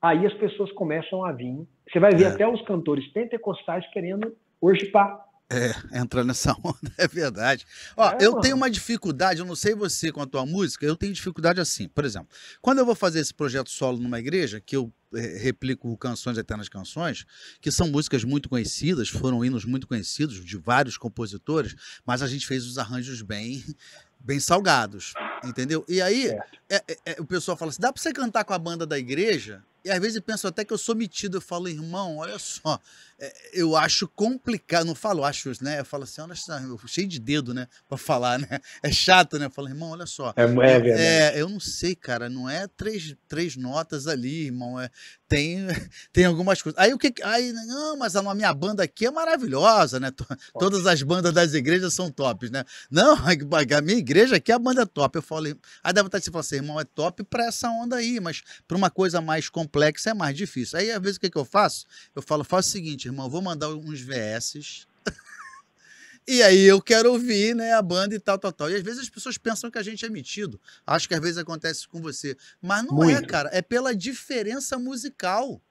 aí as pessoas começam a vir. Você vai ver até os cantores pentecostais querendo worshipar. Entra nessa onda, é verdade. Ó, eu tenho uma dificuldade, eu não sei você com a tua música, eu tenho dificuldade assim. Por exemplo, quando eu vou fazer esse projeto solo numa igreja, que eu replico Canções Eternas Canções, que são músicas muito conhecidas, foram hinos muito conhecidos, de vários compositores, mas a gente fez os arranjos bem salgados, entendeu? E aí, o pessoal fala assim, dá pra você cantar com a banda da igreja? E às vezes pensam até que eu sou metido, eu falo, irmão, olha só, eu acho complicado, não falo acho, né? Eu falo assim, olha só, cheio de dedo, né? Pra falar, né? É chato, né? Eu falo, irmão, olha só. É verdade. Eu não sei, cara, não é três notas ali, irmão, tem algumas coisas. Não, mas a minha banda aqui é maravilhosa, né? Todas as bandas das igrejas são tops, né? Não, a minha igreja aqui é a banda top. Eu falei, aí dá vontade de você falar assim, irmão, é top pra essa onda aí, mas pra uma coisa mais complexa é mais difícil. Aí, às vezes, o que eu faço? Eu falo, faço o seguinte, irmão, vou mandar uns VS e aí eu quero ouvir, né, a banda e tal. E às vezes as pessoas pensam que a gente é metido. Acho que às vezes acontece com você. Mas não é, cara. É pela diferença musical.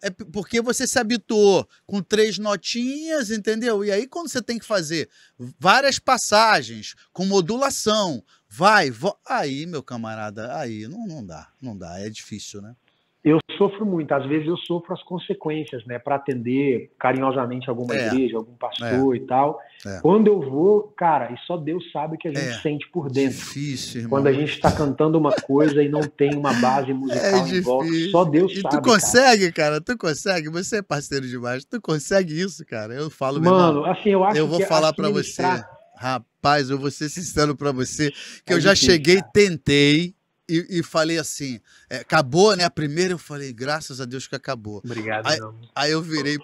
É porque você se habituou com 3 notinhas, entendeu? E aí quando você tem que fazer várias passagens com modulação, aí, meu camarada, aí não dá, é difícil, né? Eu sofro muito, às vezes eu sofro as consequências, né, para atender carinhosamente alguma igreja, algum pastor e tal. Quando eu vou, cara, e só Deus sabe o que a gente sente por dentro. Difícil, irmão. Quando a gente está cantando uma coisa e não tem uma base musical em volta, só Deus sabe. Tu consegue, cara? Tu consegue? Você é parceiro demais. Tu consegue isso, cara? Eu falo, mano, assim, eu acho que eu vou falar para você. Rapaz, eu vou ser sincero para você, que eu já cheguei, tentei e falei assim, acabou, né? A primeira eu falei, graças a Deus que acabou. Obrigado, Aí eu virei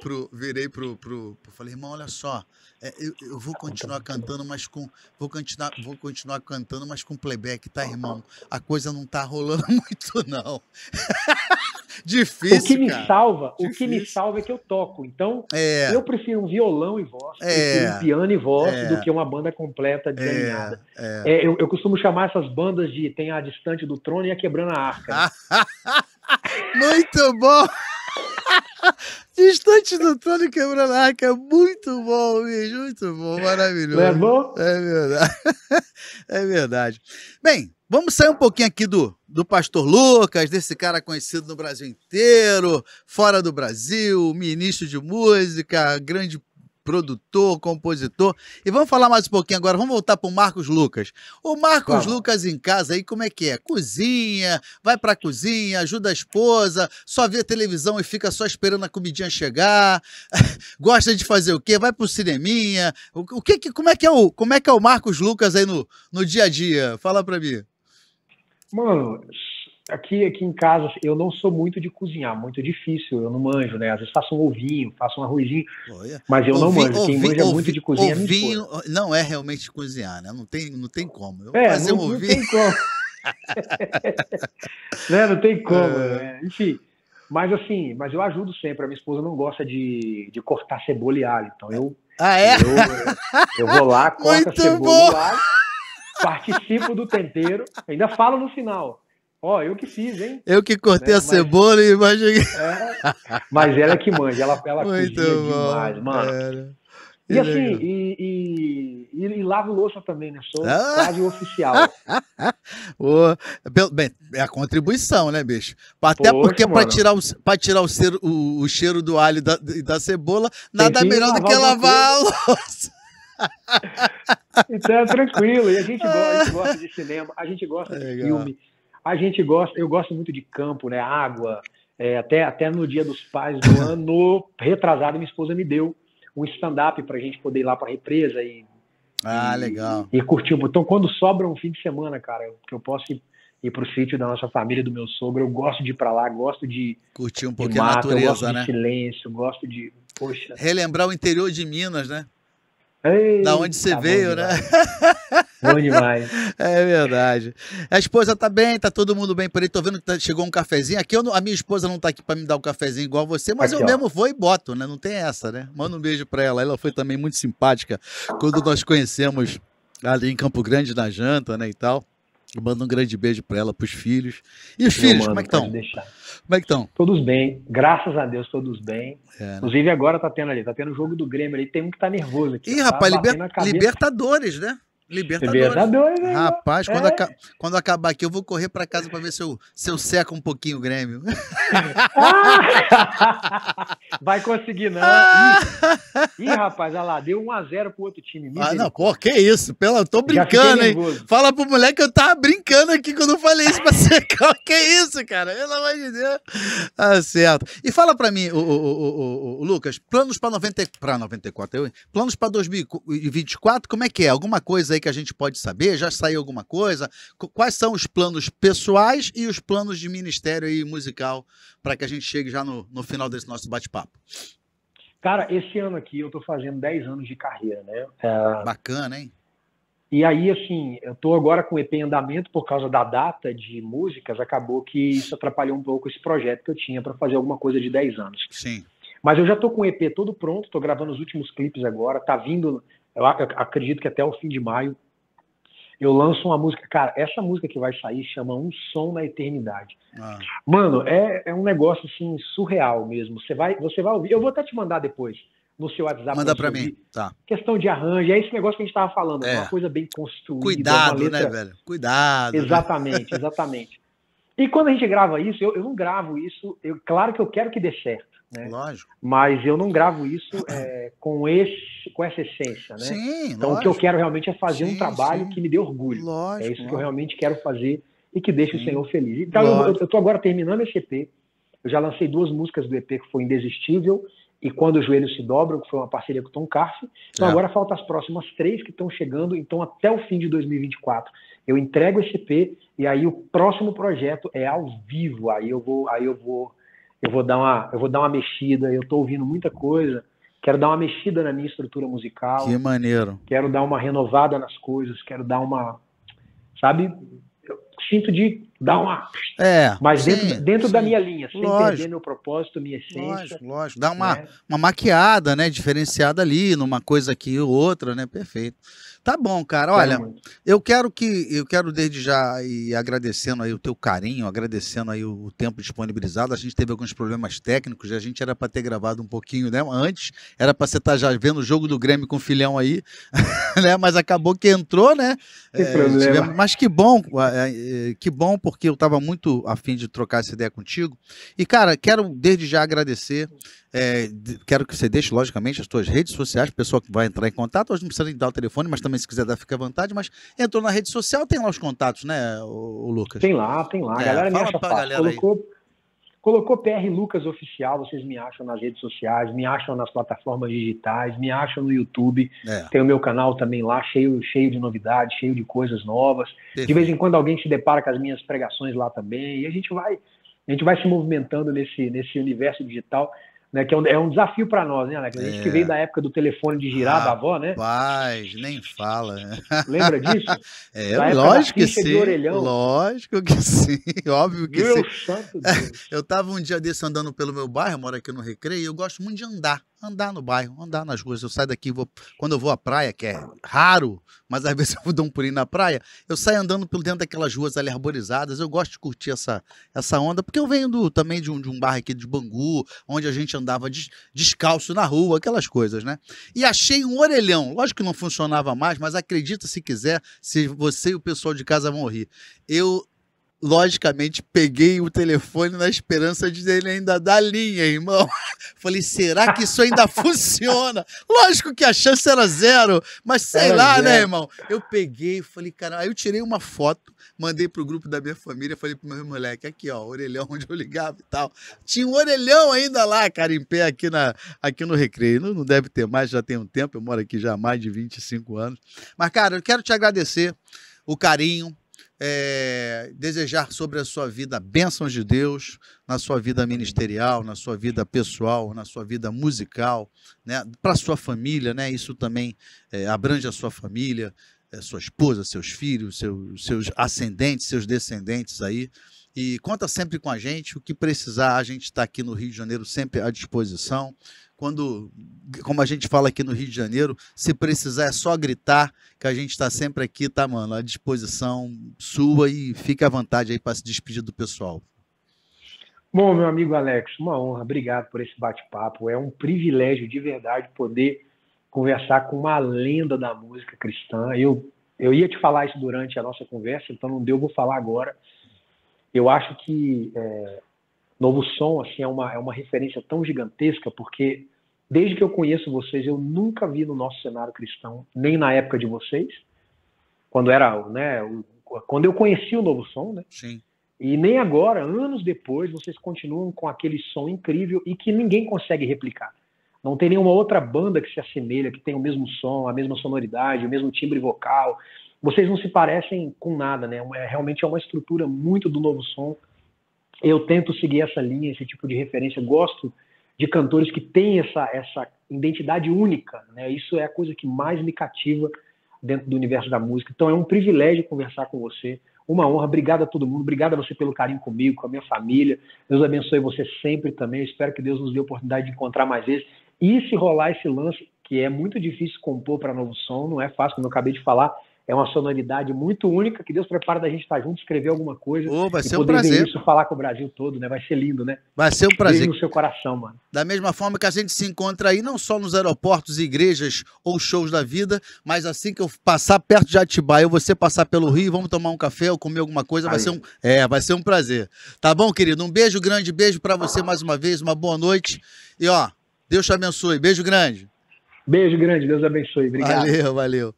falei, irmão, olha só, eu vou continuar cantando, mas vou continuar cantando, mas com playback, tá, irmão? A coisa não tá rolando muito, não. Difícil, o que me cara. salva, Difícil. O que me salva é que eu toco. Então, eu prefiro um violão e voz, prefiro um piano e voz do que uma banda completa desalinhada. Eu costumo chamar essas bandas de tem a Distante do Trono e a Quebrando a Arca. Né? Muito bom! Distante do Trono e Quebrando a Arca é muito bom, bicho, muito bom, maravilhoso. Não é bom? É verdade. É verdade. Bem, vamos sair um pouquinho aqui do Pastor Lucas, desse cara conhecido no Brasil inteiro, fora do Brasil, ministro de música, grande produtor, compositor. E vamos falar mais um pouquinho agora, vamos voltar para o Marcos Lucas. O Marcos Lucas em casa aí, como é que é? Cozinha, vai para a cozinha, ajuda a esposa, só vê televisão e fica só esperando a comidinha chegar, gosta de fazer o quê? Vai para o cineminha. Como é que é o Marcos Lucas aí no dia a dia? Fala para mim. Mano, aqui em casa eu não sou muito de cozinhar, muito difícil, eu não manjo, né? Às vezes faço um ovinho, faço um arrozinho, mas eu não manjo. Quem manja muito de cozinha é minha esposa. Ovinho não é realmente cozinhar, né? Não tem como. Fazer um ovinho... Não tem como. Né? Não tem como. Enfim, mas eu ajudo sempre. A minha esposa não gosta de cortar cebola e alho, então eu vou lá, corto a cebola e alho, participo do tempero, ainda falo no final. Eu que fiz, hein? Eu que cortei a cebola e imaginei. Mas ela é que manja, ela muito cozinha bom, demais, mano. Cara. E assim, e lavo louça também, né? Sou quase oficial. Bem, é a contribuição, né, bicho? Até porque para tirar o cheiro do alho e da cebola, nada melhor do que lavar a louça. Então é tranquilo. E a gente gosta de cinema, a gente gosta de filme, eu gosto muito de campo, né? Água. Até no Dia dos Pais do ano retrasado, minha esposa me deu um stand-up pra gente poder ir lá pra represa legal. E curtir. Então, quando sobra um fim de semana, cara, que eu posso ir pro sítio da nossa família, do meu sogro, eu gosto de ir pra lá, gosto de curtir um pouquinho a natureza, eu gosto né? De silêncio, gosto de... Poxa. Relembrar o interior de Minas, né? Ei, da onde você veio, né? Bom demais. É verdade. A esposa tá bem, tá todo mundo bem por aí. Tô vendo que chegou um cafezinho. Aqui a minha esposa não tá aqui pra me dar um cafezinho igual você, mas aqui, eu mesmo vou e boto, né? Não tem essa, né? Manda um beijo pra ela. Ela foi também muito simpática quando nós conhecemos ali em Campo Grande na janta, né, e tal. Manda um grande beijo pra ela, pros filhos. E os filhos, como é que estão? Como é que estão? Todos bem, graças a Deus, todos bem. Né? Inclusive agora tá tendo o jogo do Grêmio ali, tem um que tá nervoso aqui. Ih, rapaz, Libertadores, né? Libertadores, né? Rapaz, quando acabar aqui, eu vou correr para casa para ver se eu seco um pouquinho o Grêmio. Vai conseguir, não. Ih, rapaz, olha lá, deu 1-0 pro outro time. Não, pô, que isso? Eu tô brincando, hein? Fala pro moleque que eu tava brincando aqui quando eu falei isso pra secar. Que isso, cara? Pelo amor de Deus. Ah, certo. E fala pra mim, o Lucas, planos pra 94, planos pra 2024, como é que é? Alguma coisa aí que a gente pode saber? Já saiu alguma coisa? Quais são os planos pessoais e os planos de ministério e musical para que a gente chegue já no final desse nosso bate-papo? Cara, esse ano aqui eu tô fazendo 10 anos de carreira, né? Bacana, hein? E aí, assim, eu tô agora com o EP em andamento por causa da data de músicas, acabou que isso atrapalhou um pouco esse projeto que eu tinha para fazer alguma coisa de 10 anos. Sim. Mas eu já tô com o EP todo pronto, tô gravando os últimos clipes agora, tá vindo... Eu acredito que até o fim de maio eu lanço uma música. Cara, essa música que vai sair chama Um Som na Eternidade. Mano, é um negócio assim surreal mesmo. Você vai ouvir. Eu vou até te mandar depois no seu WhatsApp. Manda pra mim. Tá. Questão de arranjo. É esse negócio que a gente tava falando. É uma coisa bem construída. Cuidado, letra... né, velho? Cuidado. Exatamente, né? Exatamente. E quando a gente grava isso, eu não gravo isso. Claro que eu quero que dê certo. Né? Lógico. Mas eu não gravo isso com essa essência, né? Sim, então lógico. O que eu quero realmente é fazer um trabalho que me dê orgulho. Lógico, é isso que eu realmente quero fazer e que deixe o Senhor feliz. Então eu tô agora terminando esse EP. Eu já lancei 2 músicas do EP que foi Indesistível e Quando os Joelhos se Dobram, que foi uma parceria com o Tom Carf. Então agora faltam as próximas 3 que estão chegando, então até o fim de 2024 Eu entrego esse EP e aí o próximo projeto é ao vivo. Aí eu vou dar uma mexida. Eu estou ouvindo muita coisa. Quero dar uma mexida na minha estrutura musical. Que maneiro. Quero dar uma renovada nas coisas. Quero dar uma, sabe? Eu sinto de dar uma... Mas dentro da minha linha, sem perder meu propósito, minha essência. Lógico. Dá uma maquiada, né? Diferenciada ali, numa coisa aqui ou outra, né? Perfeito. Tá bom, cara. Olha, eu quero desde já ir agradecendo aí o teu carinho, agradecendo aí o tempo disponibilizado. A gente teve alguns problemas técnicos, a gente era para ter gravado um pouquinho, né? Antes, era para você estar já vendo o jogo do Grêmio com o filhão aí, né? Mas acabou que entrou, né? Mas que bom porque eu estava muito a fim de trocar essa ideia contigo. E, cara, quero desde já agradecer. Quero que você deixe, logicamente, as tuas redes sociais, o pessoal que vai entrar em contato. Hoje não precisa nem dar o telefone, mas também se quiser dar, fica à vontade. Mas entrou na rede social, tem lá os contatos, né, o Lucas? Tem lá. A galera me acha fácil. Colocou PR Lucas Oficial, vocês me acham nas redes sociais, me acham nas plataformas digitais, me acham no YouTube. Tem o meu canal também lá, cheio de novidades, cheio de coisas novas. Perfeito. De vez em quando alguém se depara com as minhas pregações lá também. E a gente vai se movimentando nesse universo digital, né, que é um desafio para nós, né, Alex? A gente que veio da época do telefone de girar da avó, né? Rapaz, nem fala. Lembra disso? Lógico que sim. Lógico que sim. Óbvio que sim. Santo Deus. Eu tava um dia desse andando pelo meu bairro, eu moro aqui no Recreio, e eu gosto muito de andar no bairro, andar nas ruas. Eu saio daqui, quando eu vou à praia, que é raro, mas às vezes eu dou um pulinho na praia, eu saio andando por dentro daquelas ruas ali arborizadas. Eu gosto de curtir essa onda, porque eu venho também de um bairro aqui de Bangu, onde a gente andava descalço na rua, aquelas coisas, né? E achei um orelhão. Lógico que não funcionava mais, mas acredita se quiser, se você e o pessoal de casa vão rir. Eu, logicamente, peguei o telefone na esperança de ele ainda dar linha, irmão. Falei, será que isso ainda funciona? Lógico que a chance era zero, mas sei lá, né, irmão? Eu peguei, falei, cara, aí eu tirei uma foto, mandei pro grupo da minha família, falei pro meu moleque, aqui ó, orelhão onde eu ligava e tal. Tinha um orelhão ainda lá, cara, em pé aqui no Recreio. Não deve ter mais, já tem um tempo, eu moro aqui já há mais de 25 anos. Mas, cara, eu quero te agradecer o carinho, desejar sobre a sua vida bênçãos de Deus, na sua vida ministerial, na sua vida pessoal, na sua vida musical, né? Para sua família, né? Isso também abrange a sua família, sua esposa, seus filhos, seus ascendentes, seus descendentes aí. E conta sempre com a gente, o que precisar, a gente está aqui no Rio de Janeiro sempre à disposição. Como a gente fala aqui no Rio de Janeiro, se precisar é só gritar, que a gente está sempre aqui, tá, mano, à disposição sua, e fique à vontade aí para se despedir do pessoal. Bom, meu amigo Alex, uma honra, obrigado por esse bate-papo. É um privilégio de verdade poder conversar com uma lenda da música cristã. Eu ia te falar isso durante a nossa conversa, então não deu, vou falar agora. Eu acho que Novo Som assim, é uma referência tão gigantesca, porque desde que eu conheço vocês, eu nunca vi no nosso cenário cristão, nem na época de vocês, quando eu conheci o Novo Som, né? Sim. E nem agora, anos depois, vocês continuam com aquele som incrível e que ninguém consegue replicar. Não tem nenhuma outra banda que se assemelha, que tem o mesmo som, a mesma sonoridade, o mesmo timbre vocal. Vocês não se parecem com nada, né? Realmente é uma estrutura muito do Novo Som. Eu tento seguir essa linha, esse tipo de referência. Gosto de cantores que têm essa identidade única, né? Isso é a coisa que mais me cativa dentro do universo da música. Então é um privilégio conversar com você. Uma honra. Obrigado a todo mundo. Obrigado a você pelo carinho comigo, com a minha família. Deus abençoe você sempre também. Eu espero que Deus nos dê a oportunidade de encontrar mais vezes. E se rolar esse lance, que é muito difícil compor para Novo Som, não é fácil, como eu acabei de falar. É uma sonoridade muito única, que Deus prepara da gente estar junto, escrever alguma coisa. Vai ser um prazer. Isso, falar com o Brasil todo, né? Vai ser lindo, né? Vai ser um prazer. Beijo no seu coração, mano. Da mesma forma que a gente se encontra aí, não só nos aeroportos, igrejas ou shows da vida, mas assim que eu passar perto de Atibaia, ou você passar pelo Rio, vamos tomar um café ou comer alguma coisa, vai ser um prazer. Tá bom, querido? Um beijo grande, beijo pra você mais uma vez, uma boa noite. E ó, Deus te abençoe. Beijo grande. Beijo grande, Deus abençoe. Obrigado. Valeu.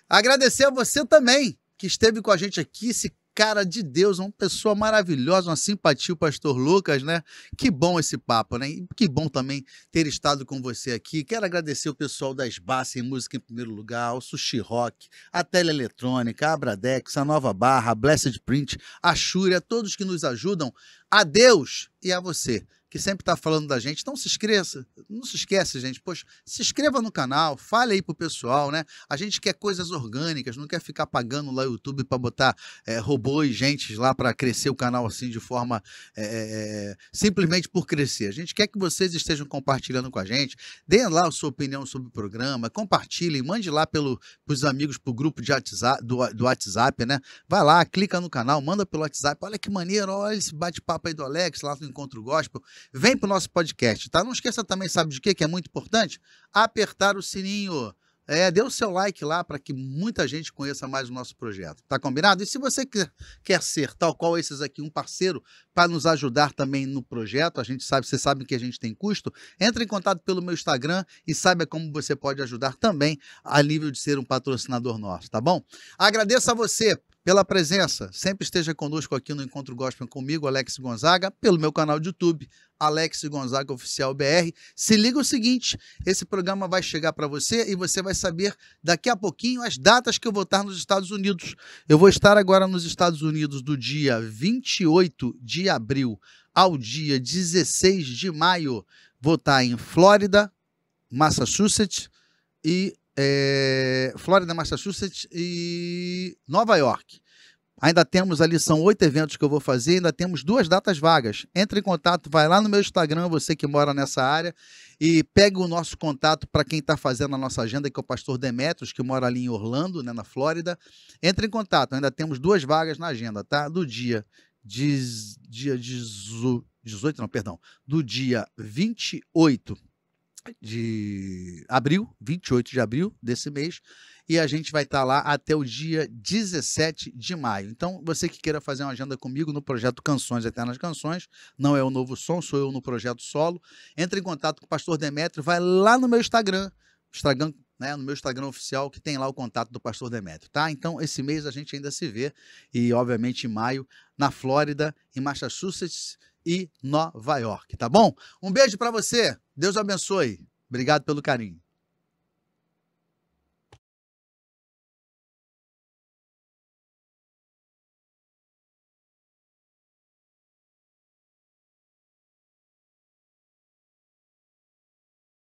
Agradecer a você também, que esteve com a gente aqui, se cara de Deus, uma pessoa maravilhosa, uma simpatia, o pastor Lucas, né? Que bom esse papo, né? E que bom também ter estado com você aqui. Quero agradecer o pessoal da Sbasse em Música em primeiro lugar, o Sushi Rock, a Teleeletrônica, a Abradex, a Nova Barra, a Blessed Print, a Shuri, a todos que nos ajudam, a Deus e a você, que sempre está falando da gente. Não se esqueça, não se esquece, gente. Poxa, se inscreva no canal, fale aí pro pessoal, né? A gente quer coisas orgânicas, não quer ficar pagando lá o YouTube para botar robô e gente lá para crescer o canal assim de forma simplesmente por crescer. A gente quer que vocês estejam compartilhando com a gente, deem lá a sua opinião sobre o programa, compartilhem, mande lá pros amigos, pro grupo de WhatsApp, do WhatsApp, né? Vai lá, clica no canal, manda pelo WhatsApp. Olha que maneiro, olha esse bate-papo aí do Alex lá no Encontro Gospel. Vem pro nosso podcast, tá? Não esqueça também, sabe de quê? Que é muito importante? Apertar o sininho. Dê o seu like lá para que muita gente conheça mais o nosso projeto. Tá combinado? E se você quer ser, tal qual esses aqui, um parceiro para nos ajudar também no projeto, a gente sabe, vocês sabem que a gente tem custo, entre em contato pelo meu Instagram e saiba como você pode ajudar também a nível de ser um patrocinador nosso, tá bom? Agradeço a você pela presença, sempre esteja conosco aqui no Encontro Gospel comigo, Alex Gonzaga, pelo meu canal de YouTube, Alex Gonzaga Oficial BR. Se liga o seguinte, esse programa vai chegar para você e você vai saber daqui a pouquinho as datas que eu vou estar nos Estados Unidos. Eu vou estar agora nos Estados Unidos do dia 28 de abril ao dia 16 de maio. Vou estar em Flórida, Massachusetts e Massachusetts e Nova York. Ainda temos ali, são 8 eventos que eu vou fazer, ainda temos 2 datas vagas. Entre em contato, vai lá no meu Instagram, você que mora nessa área, e pega o nosso contato para quem está fazendo a nossa agenda, que é o pastor Demetrios, que mora ali em Orlando, né, na Flórida. Entre em contato, ainda temos 2 vagas na agenda, tá? Do dia 28 de abril, 28 de abril desse mês, e a gente vai estar lá até o dia 17 de maio. Então, você que queira fazer uma agenda comigo no projeto Canções Eternas Canções, não é o Novo Som, sou eu no projeto solo, entre em contato com o pastor Demétrio, vai lá no meu Instagram, né, no meu Instagram oficial, que tem lá o contato do pastor Demétrio, tá? Então, esse mês a gente ainda se vê, e obviamente em maio, na Flórida, em Massachusetts e Nova York, tá bom? Um beijo para você, Deus abençoe, obrigado pelo carinho.